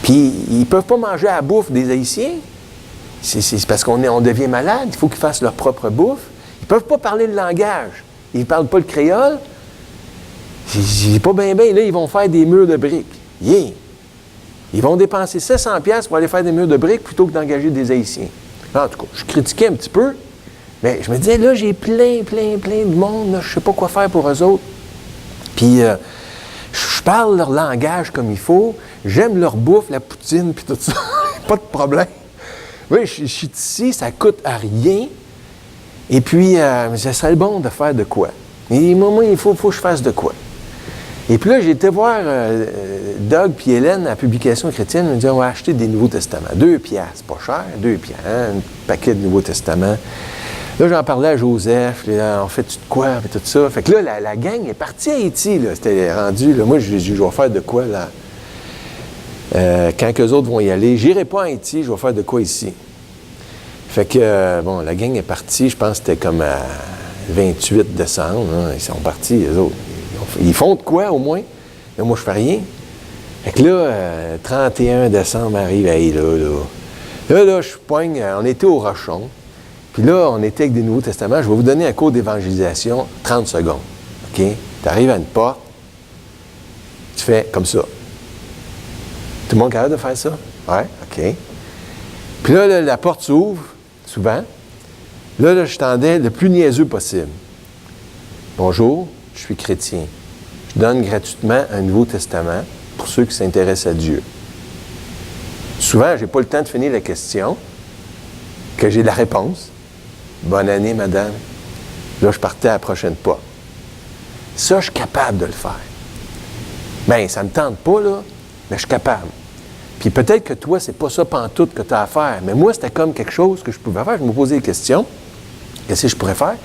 Puis, ils peuvent pas manger à la bouffe des Haïtiens. C'est parce qu'on devient malade, il faut qu'ils fassent leur propre bouffe. Ils peuvent pas parler le langage. Ils parlent pas le créole. C'est pas bien, là, ils vont faire des murs de briques. Yeah! Ils vont dépenser 700$ pour aller faire des murs de briques plutôt que d'engager des Haïtiens. En tout cas, je critiquais un petit peu, mais je me disais, là, j'ai plein de monde, là, je sais pas quoi faire pour eux autres. Puis, je parle leur langage comme il faut, j'aime leur bouffe, la poutine, puis tout ça. Pas de problème. Oui, je suis ici, ça coûte à rien. Et puis, ça serait bon de faire de quoi. Et moi, il faut que je fasse de quoi. Et puis là, j'ai été voir Doug puis Hélène à la Publication chrétienne. Ils me dit, on va acheter des Nouveaux Testaments. 2$, c'est pas cher, 2$, un paquet de Nouveaux Testaments. Là, j'en parlais à Joseph, là, on fait-tu de quoi, et tout ça. Fait que là, la gang est partie à Haïti, là. C'était rendu, là, moi, je vais faire de quoi, là. Quand eux autres vont y aller, j'irai pas à Haïti, je vais faire de quoi ici. Fait que, bon, la gang est partie, je pense que c'était comme à 28 décembre, hein, ils sont partis, eux autres. Ils font de quoi, au moins? Mais moi, je fais rien. Fait que là, 31 décembre arrive, hey, là, je poigne, on était au Rochon, puis là, on était avec des Nouveaux Testaments. Je vais vous donner un cours d'évangélisation, 30 secondes, OK? Tu arrives à une porte, tu fais comme ça. Tout le monde est capable de faire ça? Ouais, OK. Puis là, la porte s'ouvre, souvent. Là, je tendais le plus niaiseux possible. Bonjour, je suis chrétien. Je donne gratuitement un Nouveau Testament pour ceux qui s'intéressent à Dieu. Souvent, je n'ai pas le temps de finir la question, que j'ai la réponse. Bonne année, madame. Là, je partais à la prochaine porte. Ça, je suis capable de le faire. Bien, ça ne me tente pas, là, mais je suis capable. Puis peut-être que toi, c'est pas ça pantoute que tu as à faire, mais moi, c'était comme quelque chose que je pouvais faire. Je me posais des questions. Qu'est-ce que je pourrais faire?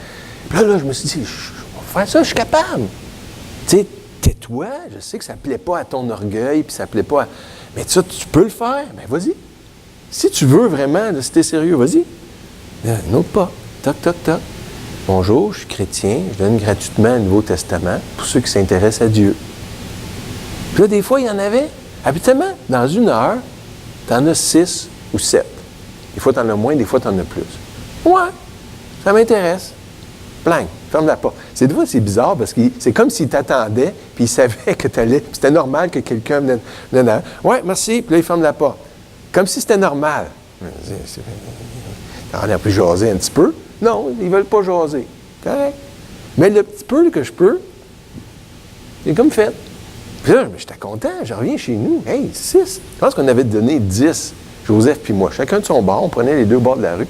Puis là, je me suis dit, je vais faire ça, je suis capable. Tu sais, tais-toi, je sais que ça ne plaît pas à ton orgueil, puis ça ne plaît pas à... Mais ça, tu peux le faire, bien, vas-y. Si tu veux vraiment, là, si tu es sérieux, vas-y. Un autre pas. Toc, toc, toc. Bonjour, je suis chrétien, je donne gratuitement un Nouveau Testament pour ceux qui s'intéressent à Dieu. Puis là, des fois, il y en avait. Habituellement, dans 1 heure, tu en as 6 ou 7. Des fois, tu en as moins, des fois, tu en as plus. Ouais, ça m'intéresse. Blanc, ferme la porte. Des fois, c'est bizarre parce que c'est comme s'il t'attendait, puis il savait que tu allais. C'était normal que quelqu'un venait. Ouais, merci, puis là, il ferme la porte. Comme si c'était normal. On a pu jaser un petit peu. Non, ils ne veulent pas jaser. Correct. Mais le petit peu que je peux, c'est comme fait. Puis là, j'étais content, je reviens chez nous. Hey, 6. Je pense qu'on avait donné 10, Joseph puis moi. Chacun de son bord, on prenait les 2 bords de la rue.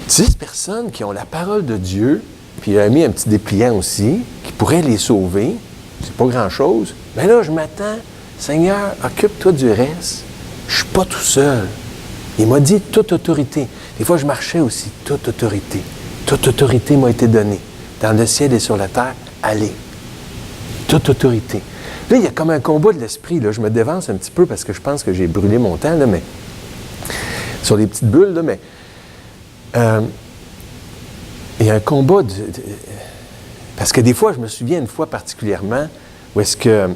10 personnes qui ont la parole de Dieu, puis il a mis un petit dépliant aussi, qui pourrait les sauver. C'est pas grand-chose. Mais là, je m'attends. Seigneur, occupe-toi du reste. Je suis pas tout seul. Il m'a dit toute autorité. Des fois, je marchais aussi. Toute autorité. Toute autorité m'a été donnée. Dans le ciel et sur la terre, allez. Toute autorité. Là, il y a comme un combat de l'esprit. Là. Je me dévance un petit peu parce que je pense que j'ai brûlé mon temps, là, mais sur les petites bulles, là, mais il y a un combat parce que des fois, je me souviens une fois particulièrement où est-ce que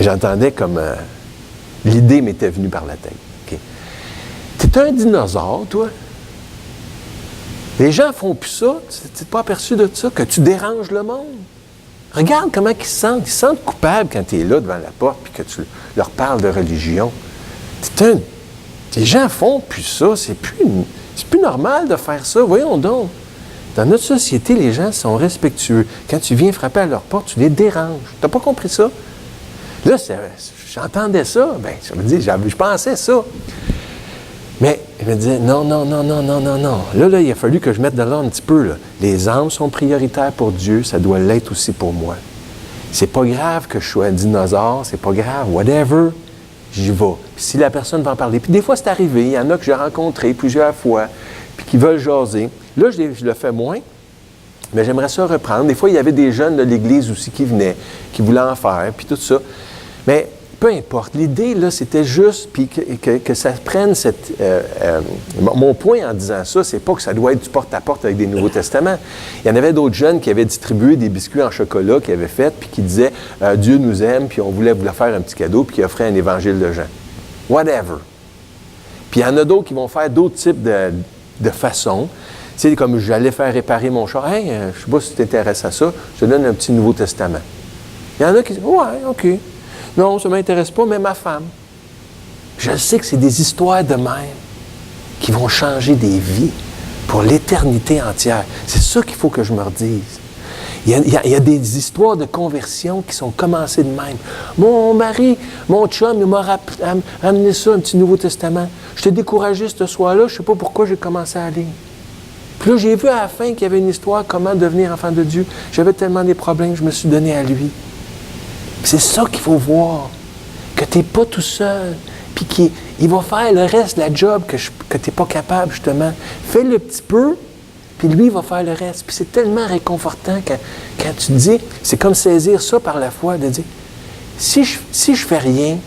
j'entendais comme l'idée m'était venue par la tête. Okay. T'es un dinosaure, toi? Les gens font plus ça. Tu t'es pas aperçu de ça, que tu déranges le monde. Regarde comment ils se sentent. Ils se sentent coupables quand tu es là devant la porte et que tu leur parles de religion. Les gens font plus ça. C'est plus normal de faire ça. Voyons donc. Dans notre société, les gens sont respectueux. Quand tu viens frapper à leur porte, tu les déranges. Tu n'as pas compris ça? Là, j'entendais ça. Bien, je me dis, je pensais ça. Mais je me disais, non. Là, il a fallu que je mette de l'ordre un petit peu. Là. Les âmes sont prioritaires pour Dieu, ça doit l'être aussi pour moi. C'est pas grave que je sois un dinosaure, c'est pas grave, whatever, j'y vais. Puis si la personne va en parler, puis des fois c'est arrivé, il y en a que j'ai rencontrés plusieurs fois, puis qui veulent jaser. Là, je le fais moins, mais j'aimerais ça reprendre. Des fois, il y avait des jeunes de l'Église aussi qui venaient, qui voulaient en faire, puis tout ça. Mais peu importe. L'idée, là, c'était juste puis que ça prenne cette... mon point en disant ça, c'est pas que ça doit être du porte-à-porte avec des Nouveaux Testaments. Il y en avait d'autres jeunes qui avaient distribué des biscuits en chocolat qu'ils avaient fait, puis qui disaient « Dieu nous aime, puis on voulait vous faire un petit cadeau, puis qui offraient un évangile de Jean. » Whatever. Puis il y en a d'autres qui vont faire d'autres types de façons. Tu sais, comme j'allais faire réparer mon char. « Hey, je sais pas si tu t'intéresses à ça, je te donne un petit Nouveau Testament. » Il y en a qui disent « Ouais, OK. » Non, ça ne m'intéresse pas, mais ma femme. Je sais que c'est des histoires de même qui vont changer des vies pour l'éternité entière. C'est ça qu'il faut que je me redise. Il y a des histoires de conversion qui sont commencées de même. Mon mari, mon chum, il m'a amené ça, un petit Nouveau Testament. Je t'ai découragé ce soir-là, je ne sais pas pourquoi j'ai commencé à aller. Puis là, j'ai vu à la fin qu'il y avait une histoire, comment devenir enfant de Dieu. J'avais tellement des problèmes, je me suis donné à lui. C'est ça qu'il faut voir, que tu n'es pas tout seul, puis qu'il va faire le reste de la job que tu n'es pas capable, justement. Fais le petit peu, puis lui, il va faire le reste. Puis c'est tellement réconfortant quand tu te dis, c'est comme saisir ça par la foi, de dire, si je fais rien,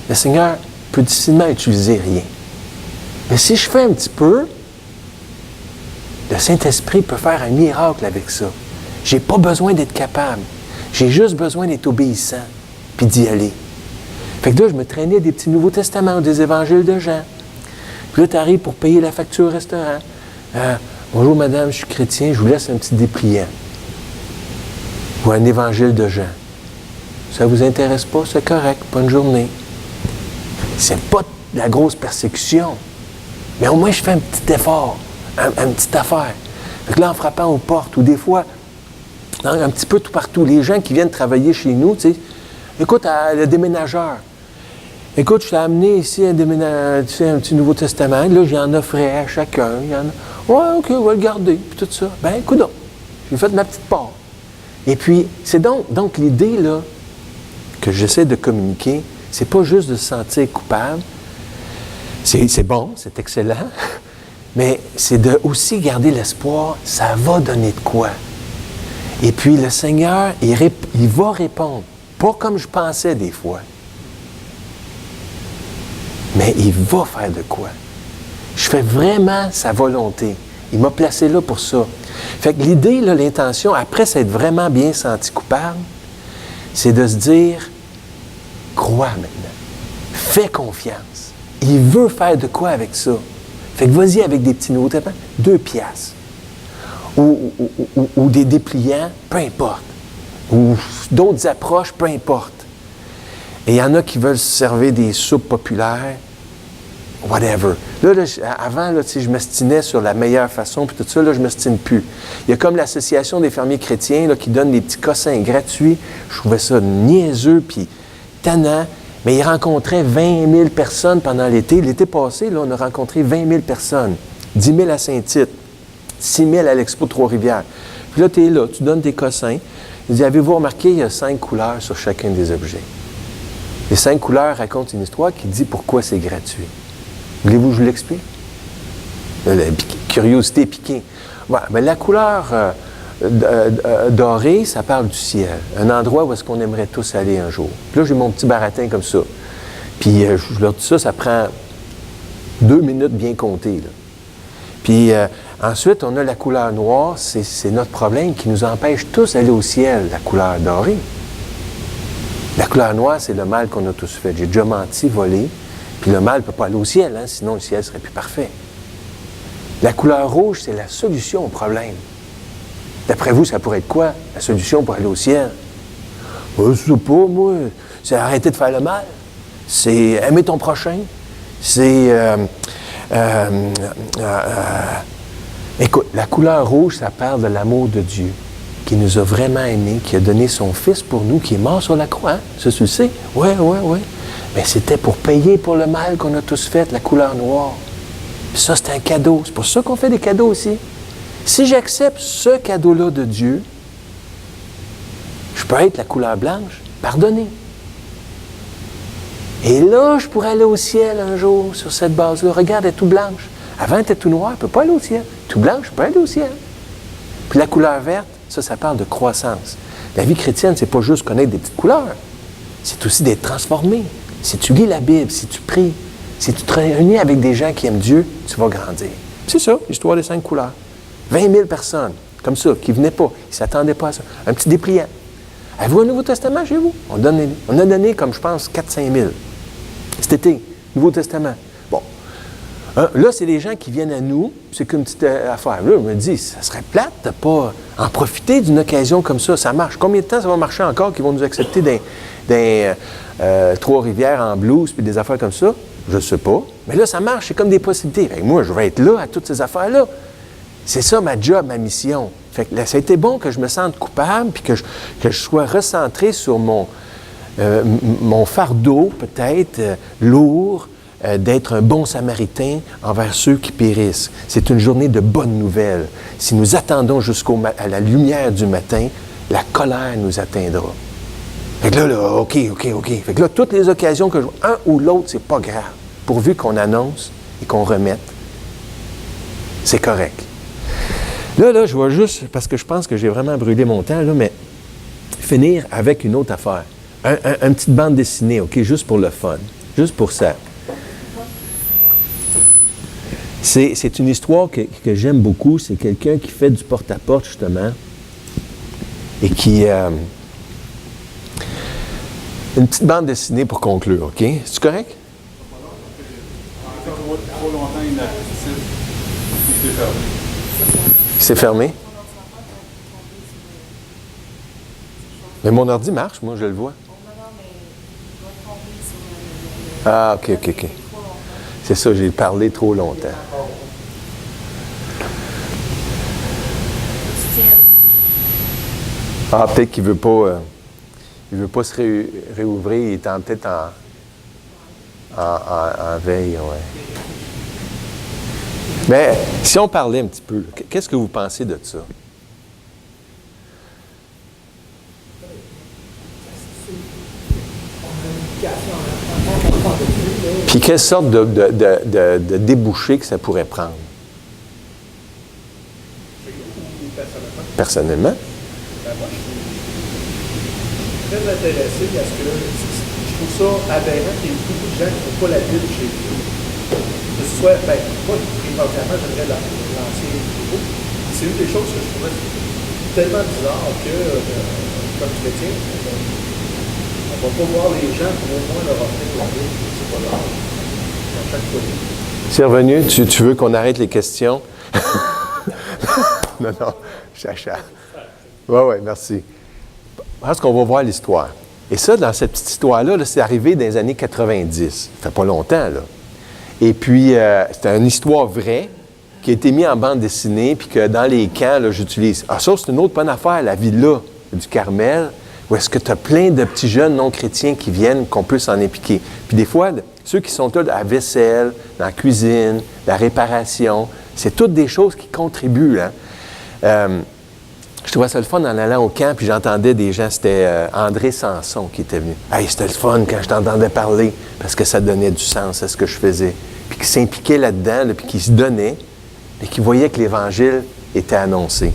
le Seigneur peut difficilement utiliser rien. Mais si je fais un petit peu, le Saint-Esprit peut faire un miracle avec ça. Je n'ai pas besoin d'être capable. J'ai juste besoin d'être obéissant, puis d'y aller. Fait que là, je me traînais des petits Nouveaux Testaments, des évangiles de Jean. Puis là, tu arrives pour payer la facture au restaurant. Bonjour, madame, je suis chrétien, je vous laisse un petit dépliant. Ou un évangile de Jean. Ça ne vous intéresse pas, c'est correct, bonne journée. C'est pas de la grosse persécution. Mais au moins, je fais un petit effort, une petite affaire. Fait que là, en frappant aux portes, ou des fois, un petit peu tout partout. Les gens qui viennent travailler chez nous, tu sais, écoute, le déménageur. Écoute, je t'ai amené ici un petit Nouveau Testament. Là, j'en offrais à chacun. Ouais, OK, on va le garder. Puis tout ça. Ben, écoute donc, j'ai fait ma petite part. Et puis, c'est donc l'idée, là, que j'essaie de communiquer, c'est pas juste de se sentir coupable. C'est bon, c'est excellent. Mais c'est de aussi garder l'espoir, ça va donner de quoi. Et puis, le Seigneur, il va répondre. Pas comme je pensais des fois. Mais il va faire de quoi. Je fais vraiment sa volonté. Il m'a placé là pour ça. Fait que l'idée, là, l'intention, après s'être vraiment bien senti coupable, c'est de se dire, crois maintenant. Fais confiance. Il veut faire de quoi avec ça. Fait que vas-y avec des petits Nouveaux Testaments, 2 piastres. Ou des dépliants, peu importe. Ou d'autres approches, peu importe. Et il y en a qui veulent se servir des soupes populaires, whatever. Là avant, là, je m'estinais sur la meilleure façon, puis tout ça, là, je ne m'estime plus. Il y a comme l'Association des fermiers chrétiens là, qui donne des petits cossins gratuits. Je trouvais ça niaiseux, puis tannant. Mais ils rencontraient 20 000 personnes pendant l'été. L'été passé, là, on a rencontré 20 000 personnes. 10 000 à Saint-Tite. 6 000 à l'Expo de Trois-Rivières. Puis là, tu es là, tu donnes tes cossins. Il dit, avez-vous remarqué, il y a 5 couleurs sur chacun des objets. Les 5 couleurs racontent une histoire qui dit pourquoi c'est gratuit. Voulez-vous que je vous l'explique? La curiosité piquée. Ouais, mais la couleur dorée, ça parle du ciel. Un endroit où est-ce qu'on aimerait tous aller un jour. Puis là, j'ai mon petit baratin comme ça. Puis je leur dis ça, ça prend 2 minutes bien comptées, là. Puis ensuite, on a la couleur noire, c'est notre problème qui nous empêche tous d'aller au ciel, la couleur dorée. La couleur noire, c'est le mal qu'on a tous fait. J'ai déjà menti, volé, puis le mal ne peut pas aller au ciel, hein, sinon le ciel serait plus parfait. La couleur rouge, c'est la solution au problème. D'après vous, ça pourrait être quoi, la solution pour aller au ciel? Je sais pas, moi. C'est arrêter de faire le mal. C'est aimer ton prochain. C'est... écoute, la couleur rouge, ça parle de l'amour de Dieu qui nous a vraiment aimés, qui a donné son Fils pour nous, qui est mort sur la croix. Hein? Ça, tu le sais? Oui. Mais c'était pour payer pour le mal qu'on a tous fait, la couleur noire. Puis ça, c'est un cadeau. C'est pour ça qu'on fait des cadeaux aussi. Si j'accepte ce cadeau-là de Dieu, je peux être la couleur blanche, pardonné. Et là, je pourrais aller au ciel un jour sur cette base-là. Regarde, elle est tout blanche. Avant, elle était tout noire, elle ne peut pas aller au ciel. Tout blanche, je peux aller au ciel. Puis la couleur verte, ça parle de croissance. La vie chrétienne, c'est pas juste connaître des petites couleurs. C'est aussi d'être transformé. Si tu lis la Bible, si tu pries, si tu te réunis avec des gens qui aiment Dieu, tu vas grandir. C'est ça, l'histoire des 5 couleurs. 20 000 personnes, comme ça, qui ne venaient pas. Ils ne s'attendaient pas à ça. Un petit dépliant. Avez-vous un Nouveau Testament chez vous? On a donné, comme je pense, 4-5 000. Cet été, Nouveau Testament. Bon. Là, c'est les gens qui viennent à nous. C'est qu'une petite affaire. Là, on me dit, ça serait plate de ne pas en profiter d'une occasion comme ça. Ça marche. Combien de temps ça va marcher encore qu'ils vont nous accepter d'un Trois-Rivières en blues puis des affaires comme ça? Je ne sais pas. Mais là, ça marche. C'est comme des possibilités. Fait que moi, je vais être là à toutes ces affaires-là. C'est ça ma job, ma mission. Fait que là, ça a été bon que je me sente coupable puis que je sois recentré sur mon fardeau, peut-être lourd, d'être un bon samaritain envers ceux qui périssent. C'est une journée de bonnes nouvelles. Si nous attendons à la lumière du matin, la colère nous atteindra. Fait que là, OK. Fait que là, toutes les occasions que un ou l'autre, c'est pas grave. Pourvu qu'on annonce et qu'on remette, c'est correct. Là, je vois juste, parce que je pense que j'ai vraiment brûlé mon temps, là, mais finir avec une autre affaire. Une petite bande dessinée, OK, juste pour le fun. Juste pour ça. C'est une histoire que j'aime beaucoup. C'est quelqu'un qui fait du porte-à-porte, justement, et qui... une petite bande dessinée pour conclure, OK? C'est-tu correct? Trop longtemps inaccessible. Il s'est fermé. Il s'est fermé? Mais mon ordi marche, moi, je le vois. Ah, OK. C'est ça, j'ai parlé trop longtemps. Ah, peut-être qu'il ne veut pas se réouvrir, il est peut-être en veille, ouais. Mais si on parlait un petit peu, qu'est-ce que vous pensez de ça? Puis quelle sorte de débouché que ça pourrait prendre? Personnellement? Moi, je suis très intéressé parce que je trouve ça aberrant qu'il y ait beaucoup de gens qui n'ont pas la Bible chez eux. Que ce soit, pas primordialement, j'aimerais l'ancien niveau. C'est une des choses que je trouvais tellement bizarre que, comme chrétien, on ne va pas voir les gens pour au moins leur offrir la Bible. C'est pas grave. À chaque fois. C'est revenu. Tu veux qu'on arrête les questions? Non, chacha. Oui, merci. Je pense qu'on va voir l'histoire. Et ça, dans cette petite histoire-là, c'est arrivé dans les années 90. Ça fait pas longtemps, là. Et puis, c'était une histoire vraie qui a été mise en bande dessinée, puis que dans les camps, là, j'utilise. Ah, ça, c'est une autre bonne affaire, la villa du Carmel, où est-ce que tu as plein de petits jeunes non-chrétiens qui viennent, qu'on peut s'en impliquer. Puis des fois, ceux qui sont là, à la vaisselle, dans la cuisine, la réparation, c'est toutes des choses qui contribuent, hein. Je trouvais ça le fun en allant au camp, puis j'entendais des gens, c'était André Sanson qui était venu. Hey, c'était le fun quand je t'entendais parler, parce que ça donnait du sens à ce que je faisais. Puis qui s'impliquait là-dedans, là, puis qui se donnait, et qui voyait que l'Évangile était annoncé.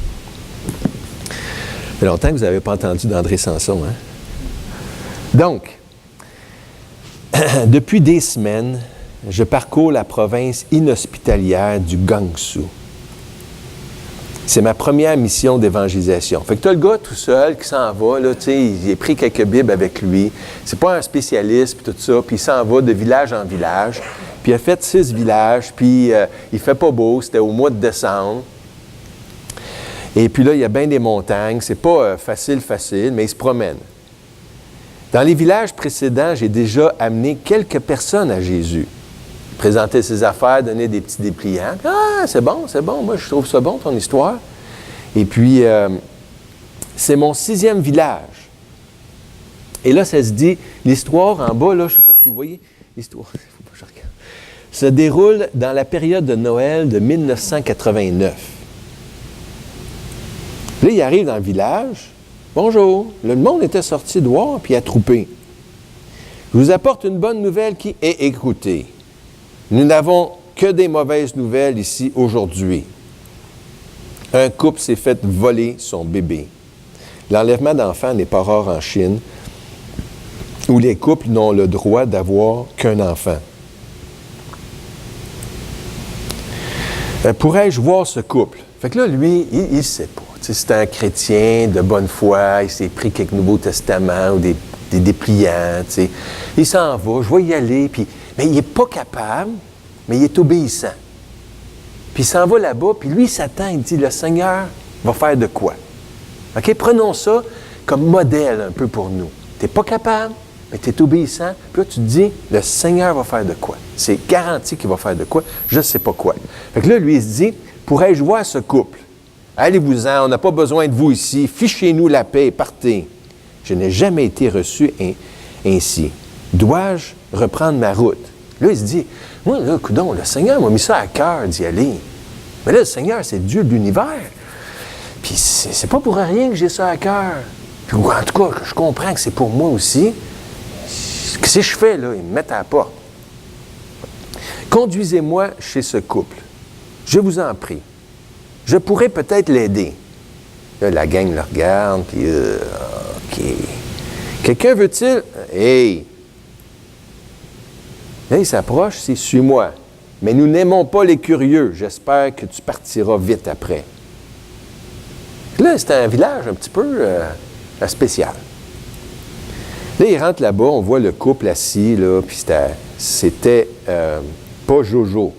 Ça fait longtemps que vous n'avez pas entendu d'André Sanson, hein? Donc, depuis des semaines, je parcours la province inhospitalière du Gansu. C'est ma première mission d'évangélisation. Fait que tu as le gars tout seul qui s'en va, là, tu sais, il a pris quelques Bibles avec lui. C'est pas un spécialiste, puis tout ça, puis il s'en va de village en village. Puis il a fait 6 villages, puis il fait pas beau, c'était au mois de décembre. Et puis là, il y a bien des montagnes. C'est pas facile, mais il se promène. Dans les villages précédents, j'ai déjà amené quelques personnes à Jésus. Présenter ses affaires, donner des petits dépliants. Ah, c'est bon, moi je trouve ça bon ton histoire. Et puis, C'est mon 6e village. Et là, ça se dit, l'histoire en bas, là, je ne sais pas si vous voyez, l'histoire, il faut pas que je regarde, se déroule dans la période de Noël de 1989. Là, il arrive dans le village. Bonjour, le monde était sorti dehors puis attroupé. Je vous apporte une bonne nouvelle qui est écoutée. Nous n'avons que des mauvaises nouvelles ici aujourd'hui. Un couple s'est fait voler son bébé. L'enlèvement d'enfants n'est pas rare en Chine, où les couples n'ont le droit d'avoir qu'un enfant. Pourrais-je voir ce couple? Fait que là, lui, il ne sait pas. C'est un chrétien de bonne foi, il s'est pris quelques Nouveaux Testaments ou des dépliants. T'sais. Il s'en va, je vais y aller, mais il n'est pas capable, mais il est obéissant. Puis il s'en va là-bas, puis lui, il s'attend, il dit, le Seigneur va faire de quoi? OK? Prenons ça comme modèle un peu pour nous. Tu n'es pas capable, mais tu es obéissant, puis là, tu te dis, le Seigneur va faire de quoi? C'est garanti qu'il va faire de quoi? Je ne sais pas quoi. Fait que là, lui, il se dit, pourrais-je voir ce couple? Allez-vous-en, on n'a pas besoin de vous ici, fichez-nous la paix et partez. Je n'ai jamais été reçu ainsi. Dois-je reprendre ma route? Là, il se dit, moi, là, coudonc, le Seigneur m'a mis ça à cœur d'y aller. Mais là, le Seigneur, c'est Dieu de l'univers. Puis c'est pas pour rien que j'ai ça à cœur. Puis en tout cas, je comprends que c'est pour moi aussi. Qu'est-ce que je fais, là? Ils me mettent à la porte. Conduisez-moi chez ce couple. Je vous en prie. Je pourrais peut-être l'aider. Là, la gang le regarde, puis OK. Quelqu'un veut-il? Hey! Là, il s'approche, c'est « Suis-moi ». Mais nous n'aimons pas les curieux. J'espère que tu partiras vite après. Là, c'était un village un petit peu spécial. Là, il rentre là-bas, on voit le couple assis, là, puis c'était pas Jojo.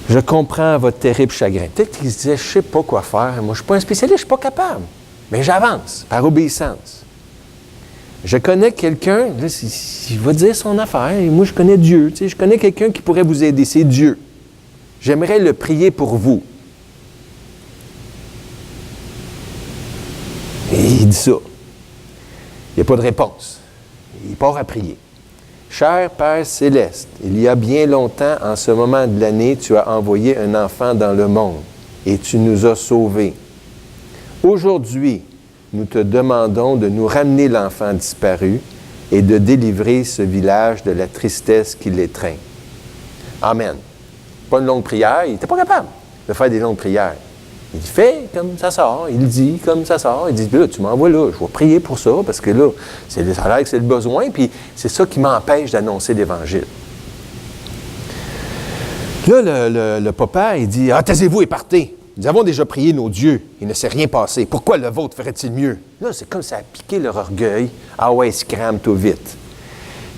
Je comprends votre terrible chagrin. Peut-être qu'il se disait, je ne sais pas quoi faire. Moi, je ne suis pas un spécialiste, je ne suis pas capable. Mais j'avance, par obéissance. Je connais quelqu'un, là, il va dire son affaire. Et moi, je connais Dieu. Tu sais, je connais quelqu'un qui pourrait vous aider. C'est Dieu. J'aimerais le prier pour vous. Et il dit ça. Il n'y a pas de réponse. Il part à prier. Cher Père céleste, il y a bien longtemps, en ce moment de l'année, tu as envoyé un enfant dans le monde et tu nous as sauvés. Aujourd'hui, nous te demandons de nous ramener l'enfant disparu et de délivrer ce village de la tristesse qui l'étreint. Amen. Pas une longue prière, il n'était pas capable de faire des longues prières. Il fait comme ça sort, il dit comme ça sort, il dit, là, tu m'envoies là, je vais prier pour ça, parce que là, ça a l'air que c'est le besoin, puis c'est ça qui m'empêche d'annoncer l'Évangile. Là, le papa, il dit, « taisez-vous et partez. Nous avons déjà prié nos dieux, il ne s'est rien passé. Pourquoi le vôtre ferait-il mieux? » Là, c'est comme ça a piqué leur orgueil. « Ah ouais, scram, tout vite. »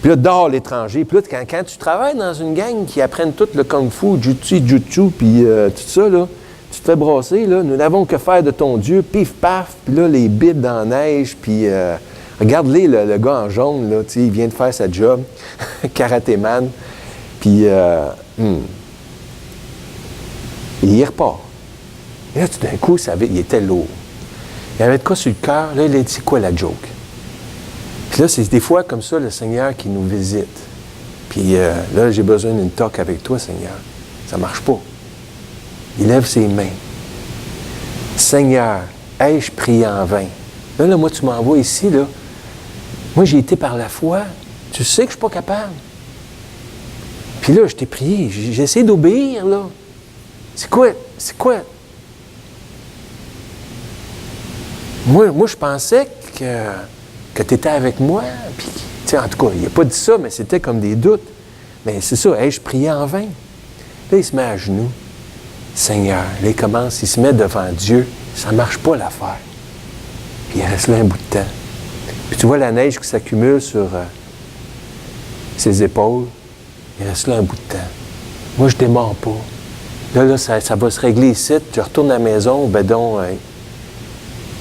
Puis là, dehors l'étranger. Puis là, quand tu travailles dans une gang qui apprennent tout le kung-fu, jutsu, puis tout ça, là, tu te fais brasser, là, nous n'avons que faire de ton Dieu, pif, paf, puis là, les bites dans la neige, puis regarde-les, le gars en jaune, là, il vient de faire sa job, karatéman, puis il repart. Et là, tout d'un coup, il était lourd. Il avait de quoi sur le cœur, là, il a dit, c'est quoi la joke? Puis là, c'est des fois comme ça, le Seigneur qui nous visite. Puis là, j'ai besoin d'une toque avec toi, Seigneur. Ça marche pas. Il lève ses mains. Seigneur, ai-je prié en vain? Là, moi, tu m'envoies ici, là. Moi, j'ai été par la foi. Tu sais que je ne suis pas capable. Puis là, je t'ai prié. J'ai essayé d'obéir, là. C'est quoi? Moi, je pensais que tu étais avec moi. Puis, en tout cas, il n'a pas dit ça, mais c'était comme des doutes. Mais c'est ça, ai-je prié en vain? Là, il se met à genoux. Seigneur, là, il se met devant Dieu, ça ne marche pas l'affaire. Puis il reste là un bout de temps. Puis tu vois la neige qui s'accumule sur ses épaules, il reste là un bout de temps. Moi, je ne démarre pas. Là, ça va se régler ici, tu retournes à la maison, ben donc.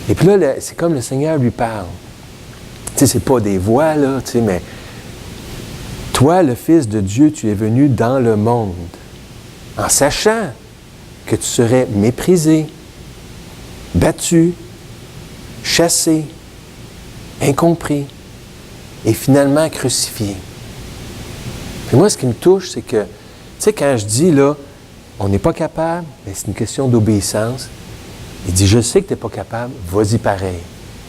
Et puis là, c'est comme le Seigneur lui parle. Tu sais, c'est pas des voix, là, tu sais, mais toi, le Fils de Dieu, tu es venu dans le monde en sachant que tu serais méprisé, battu, chassé, incompris et finalement crucifié. Puis moi, ce qui me touche, c'est que, tu sais, quand je dis, là, on n'est pas capable, mais c'est une question d'obéissance, il dit, je sais que tu n'es pas capable, vas-y pareil.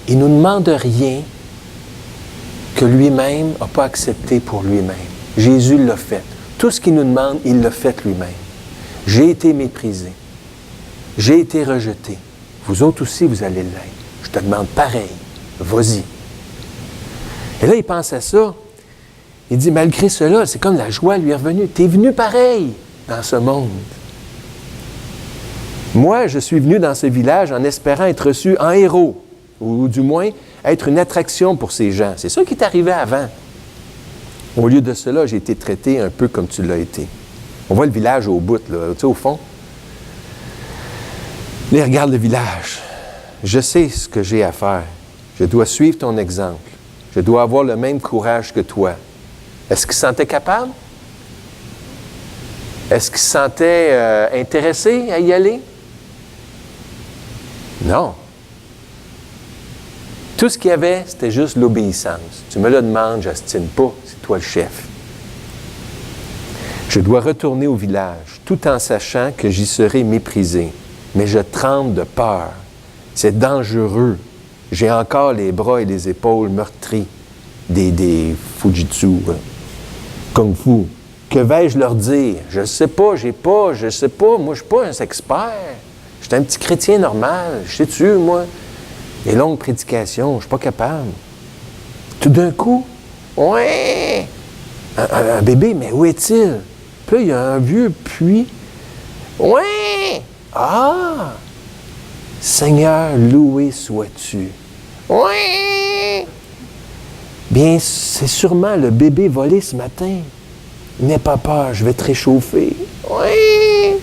Il ne nous demande rien que lui-même n'a pas accepté pour lui-même. Jésus l'a fait. Tout ce qu'il nous demande, il l'a fait lui-même. J'ai été méprisé. J'ai été rejeté. Vous autres aussi, vous allez l'être. Je te demande pareil. Vas-y. Et là, il pense à ça. Il dit, malgré cela, c'est comme la joie lui est revenue. Tu es venu pareil dans ce monde. Moi, je suis venu dans ce village en espérant être reçu en héros, ou du moins être une attraction pour ces gens. C'est ça qui est arrivé avant. Au lieu de cela, j'ai été traité un peu comme tu l'as été. On voit le village au bout, là, tu sais, au fond. Là, regarde le village. Je sais ce que j'ai à faire. Je dois suivre ton exemple. Je dois avoir le même courage que toi. Est-ce qu'il se sentait capable? Est-ce qu'il se sentait intéressé à y aller? Non. Tout ce qu'il y avait, c'était juste l'obéissance. Tu me le demandes, je n'ostine pas, c'est toi le chef. Je dois retourner au village, tout en sachant que j'y serai méprisé. Mais je tremble de peur. C'est dangereux. J'ai encore les bras et les épaules meurtris des Fujitsu, Kung Fu. Que vais-je leur dire? Je ne sais pas, je ne sais pas. Moi, je ne suis pas un expert. Je suis un petit chrétien normal. Je sais-tu, moi? Les longues prédications, je ne suis pas capable. Tout d'un coup, ouais! Un bébé, mais où est-il? Puis là, il y a un vieux puits. Ouais! Ah! Seigneur, loué sois-tu. Ouais! Bien, c'est sûrement le bébé volé ce matin. N'aie pas peur, je vais te réchauffer. Ouais!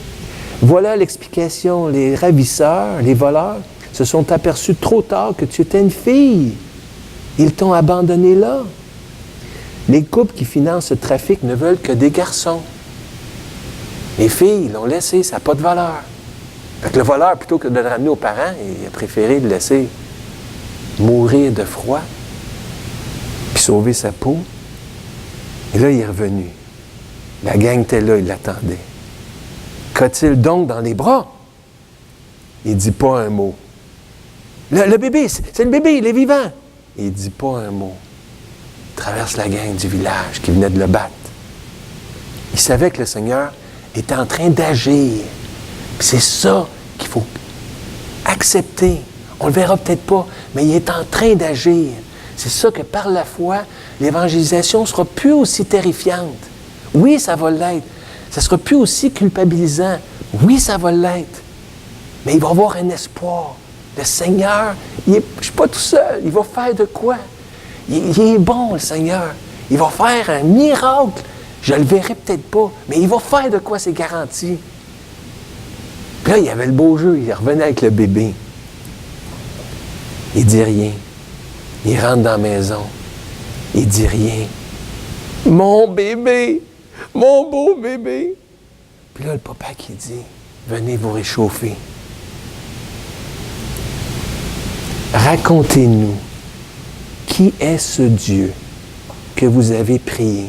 Voilà l'explication. Les ravisseurs, les voleurs, se sont aperçus trop tard que tu étais une fille. Ils t'ont abandonné là. Les couples qui financent ce trafic ne veulent que des garçons. Les filles l'ont laissé, ça n'a pas de valeur. Fait que le voleur, plutôt que de le ramener aux parents, il a préféré le laisser mourir de froid, puis sauver sa peau. Et là, il est revenu. La gang était là, il l'attendait. Qu'a-t-il donc dans les bras? Il ne dit pas un mot. Le bébé, c'est le bébé, il est vivant. Il ne dit pas un mot. Il traverse la gang du village qui venait de le battre. Il savait que le Seigneur était en train d'agir. Puis c'est ça qu'il faut accepter. On ne le verra peut-être pas, mais il est en train d'agir. C'est ça que par la foi, l'évangélisation ne sera plus aussi terrifiante. Oui, ça va l'être. Ça ne sera plus aussi culpabilisant. Oui, ça va l'être. Mais il va y avoir un espoir. Le Seigneur, je ne suis pas tout seul. Il va faire de quoi? Il est bon, le Seigneur. Il va faire un miracle. Je ne le verrai peut-être pas, mais il va faire de quoi, c'est garanti. Puis là, il y avait le beau jeu. Il revenait avec le bébé. Il ne dit rien. Il rentre dans la maison. Il ne dit rien. Mon bébé! Mon beau bébé! Puis là, le papa qui dit, venez vous réchauffer. Racontez-nous, qui est ce Dieu que vous avez prié?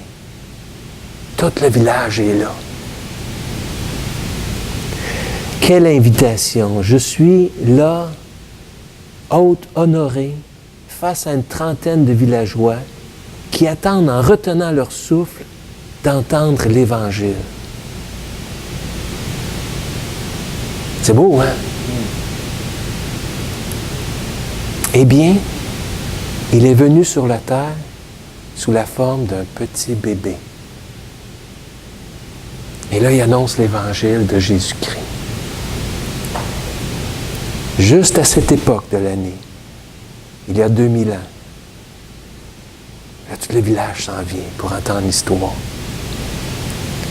Tout le village est là. Quelle invitation! Je suis là, hôte honoré, face à une trentaine de villageois qui attendent en retenant leur souffle d'entendre l'Évangile. C'est beau, hein? Eh bien, il est venu sur la terre sous la forme d'un petit bébé. Et là, il annonce l'Évangile de Jésus-Christ. Juste à cette époque de l'année, il y a 2000 ans, là, tout le village s'en vient pour entendre l'histoire.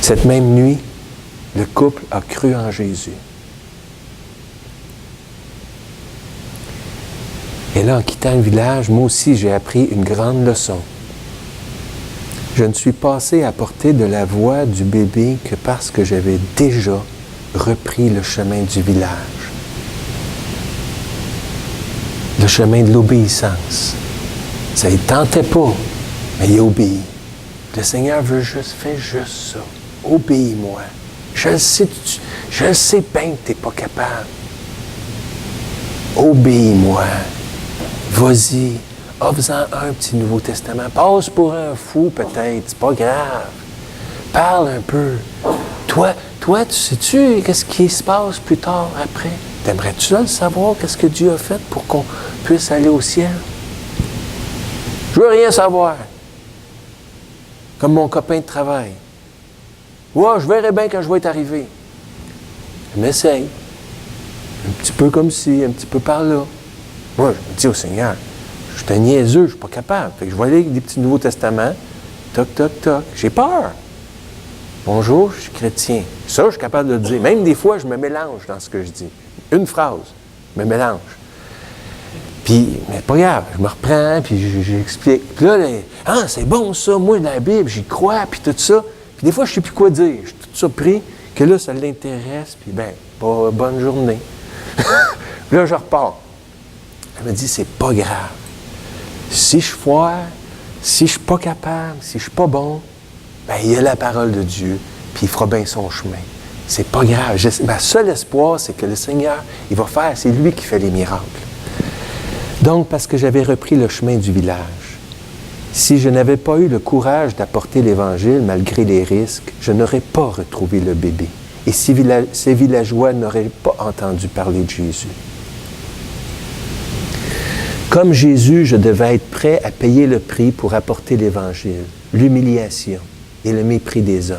Cette même nuit, le couple a cru en Jésus. Et là, en quittant le village, moi aussi, j'ai appris une grande leçon. Je ne suis passé à portée de la voix du bébé que parce que j'avais déjà repris le chemin du village. le chemin de l'obéissance. Ça ne tentait pas, mais il obéit. Le Seigneur veut juste, fais juste ça. Obéis-moi. Je le sais bien que tu n'es pas capable. Obéis-moi. Vas-y. Offre-en un petit Nouveau Testament. Passe pour un fou peut-être, c'est pas grave. Parle un peu. Toi, tu sais-tu qu'est-ce qui se passe plus tard, après? T'aimerais-tu ça le savoir, qu'est-ce que Dieu a fait pour qu'on puisse aller au ciel? Je veux rien savoir. Comme mon copain de travail. Ouais, je verrai bien quand je vais être arrivé. Je m'essaye. Un petit peu comme ci, un petit peu par là. Moi, je me dis au Seigneur, je suis un niaiseux, je ne suis pas capable. Fait que je vais aller avec des petits Nouveaux Testaments. Toc, toc, toc. J'ai peur. Bonjour, je suis chrétien. Ça, je suis capable de le dire. Même des fois, je me mélange dans ce que je dis. Une phrase, je me mélange. Puis, mais pas grave, je me reprends, puis j'explique. Puis là, c'est bon ça, moi, la Bible, j'y crois, puis tout ça. Puis des fois, je ne sais plus quoi dire. Je suis tout surpris que là, ça l'intéresse, puis bonne journée. Puis là, je repars. Elle me dit, c'est pas grave. Si je foire, si je ne suis pas capable, si je ne suis pas bon, il y a la parole de Dieu, puis il fera bien son chemin. C'est pas grave. Ma seul espoir, c'est que le Seigneur, il va faire, c'est lui qui fait les miracles. Donc, parce que j'avais repris le chemin du village, si je n'avais pas eu le courage d'apporter l'Évangile malgré les risques, je n'aurais pas retrouvé le bébé. Et ces villageois n'auraient pas entendu parler de Jésus. Comme Jésus, je devais être prêt à payer le prix pour apporter l'Évangile, l'humiliation et le mépris des hommes.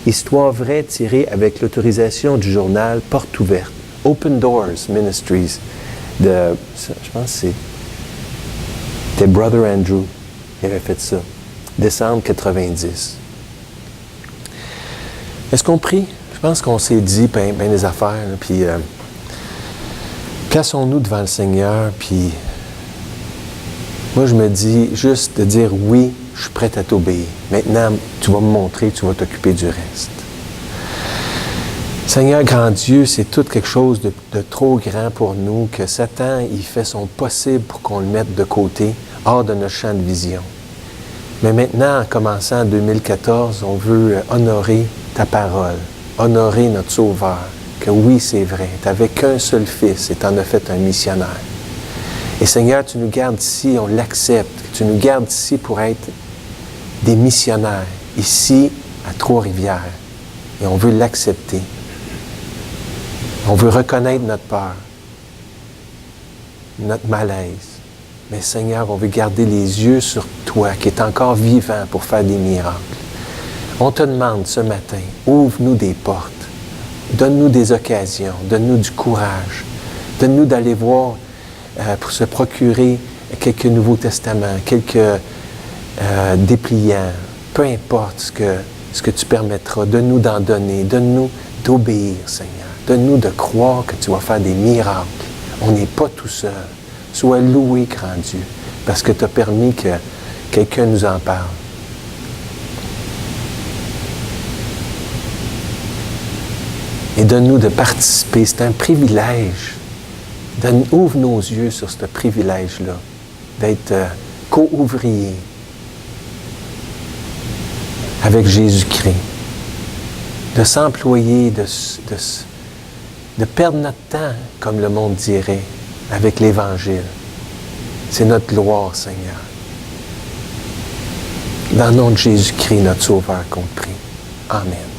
Histoire vraie tirée avec l'autorisation du journal Porte ouverte, Open Doors Ministries, je pense que c'était Brother Andrew qui avait fait ça, décembre 90. Est-ce qu'on prie? Je pense qu'on s'est dit bien des affaires, là, puis plaçons-nous devant le Seigneur, puis moi je me dis juste de dire oui, je suis prêt à t'obéir. Maintenant, tu vas me montrer, tu vas t'occuper du reste. Seigneur, grand Dieu, c'est tout quelque chose de trop grand pour nous, que Satan, il fait son possible pour qu'on le mette de côté, hors de notre champ de vision. Mais maintenant, en commençant en 2014, on veut honorer ta parole, honorer notre Sauveur, que oui, c'est vrai, tu n'avais qu'un seul fils et tu en as fait un missionnaire. Et Seigneur, tu nous gardes ici, on l'accepte, tu nous gardes ici pour être des missionnaires, ici à Trois-Rivières, et on veut l'accepter. On veut reconnaître notre peur, notre malaise. Mais Seigneur, on veut garder les yeux sur toi, qui est encore vivant pour faire des miracles. On te demande ce matin, ouvre-nous des portes, donne-nous des occasions, donne-nous du courage, donne-nous d'aller voir pour se procurer quelques Nouveaux Testaments, quelques dépliants, peu importe ce que tu permettras, donne-nous d'en donner, donne-nous d'obéir, Seigneur. Donne-nous de croire que tu vas faire des miracles. On n'est pas tout seul. Sois loué, grand Dieu, parce que tu as permis que quelqu'un nous en parle. Et donne-nous de participer. C'est un privilège. Ouvre nos yeux sur ce privilège-là, d'être co-ouvrier avec Jésus-Christ, de s'employer, de perdre notre temps, comme le monde dirait, avec l'Évangile. C'est notre gloire, Seigneur. Dans le nom de Jésus-Christ, notre Sauveur, qu'on te prie. Amen.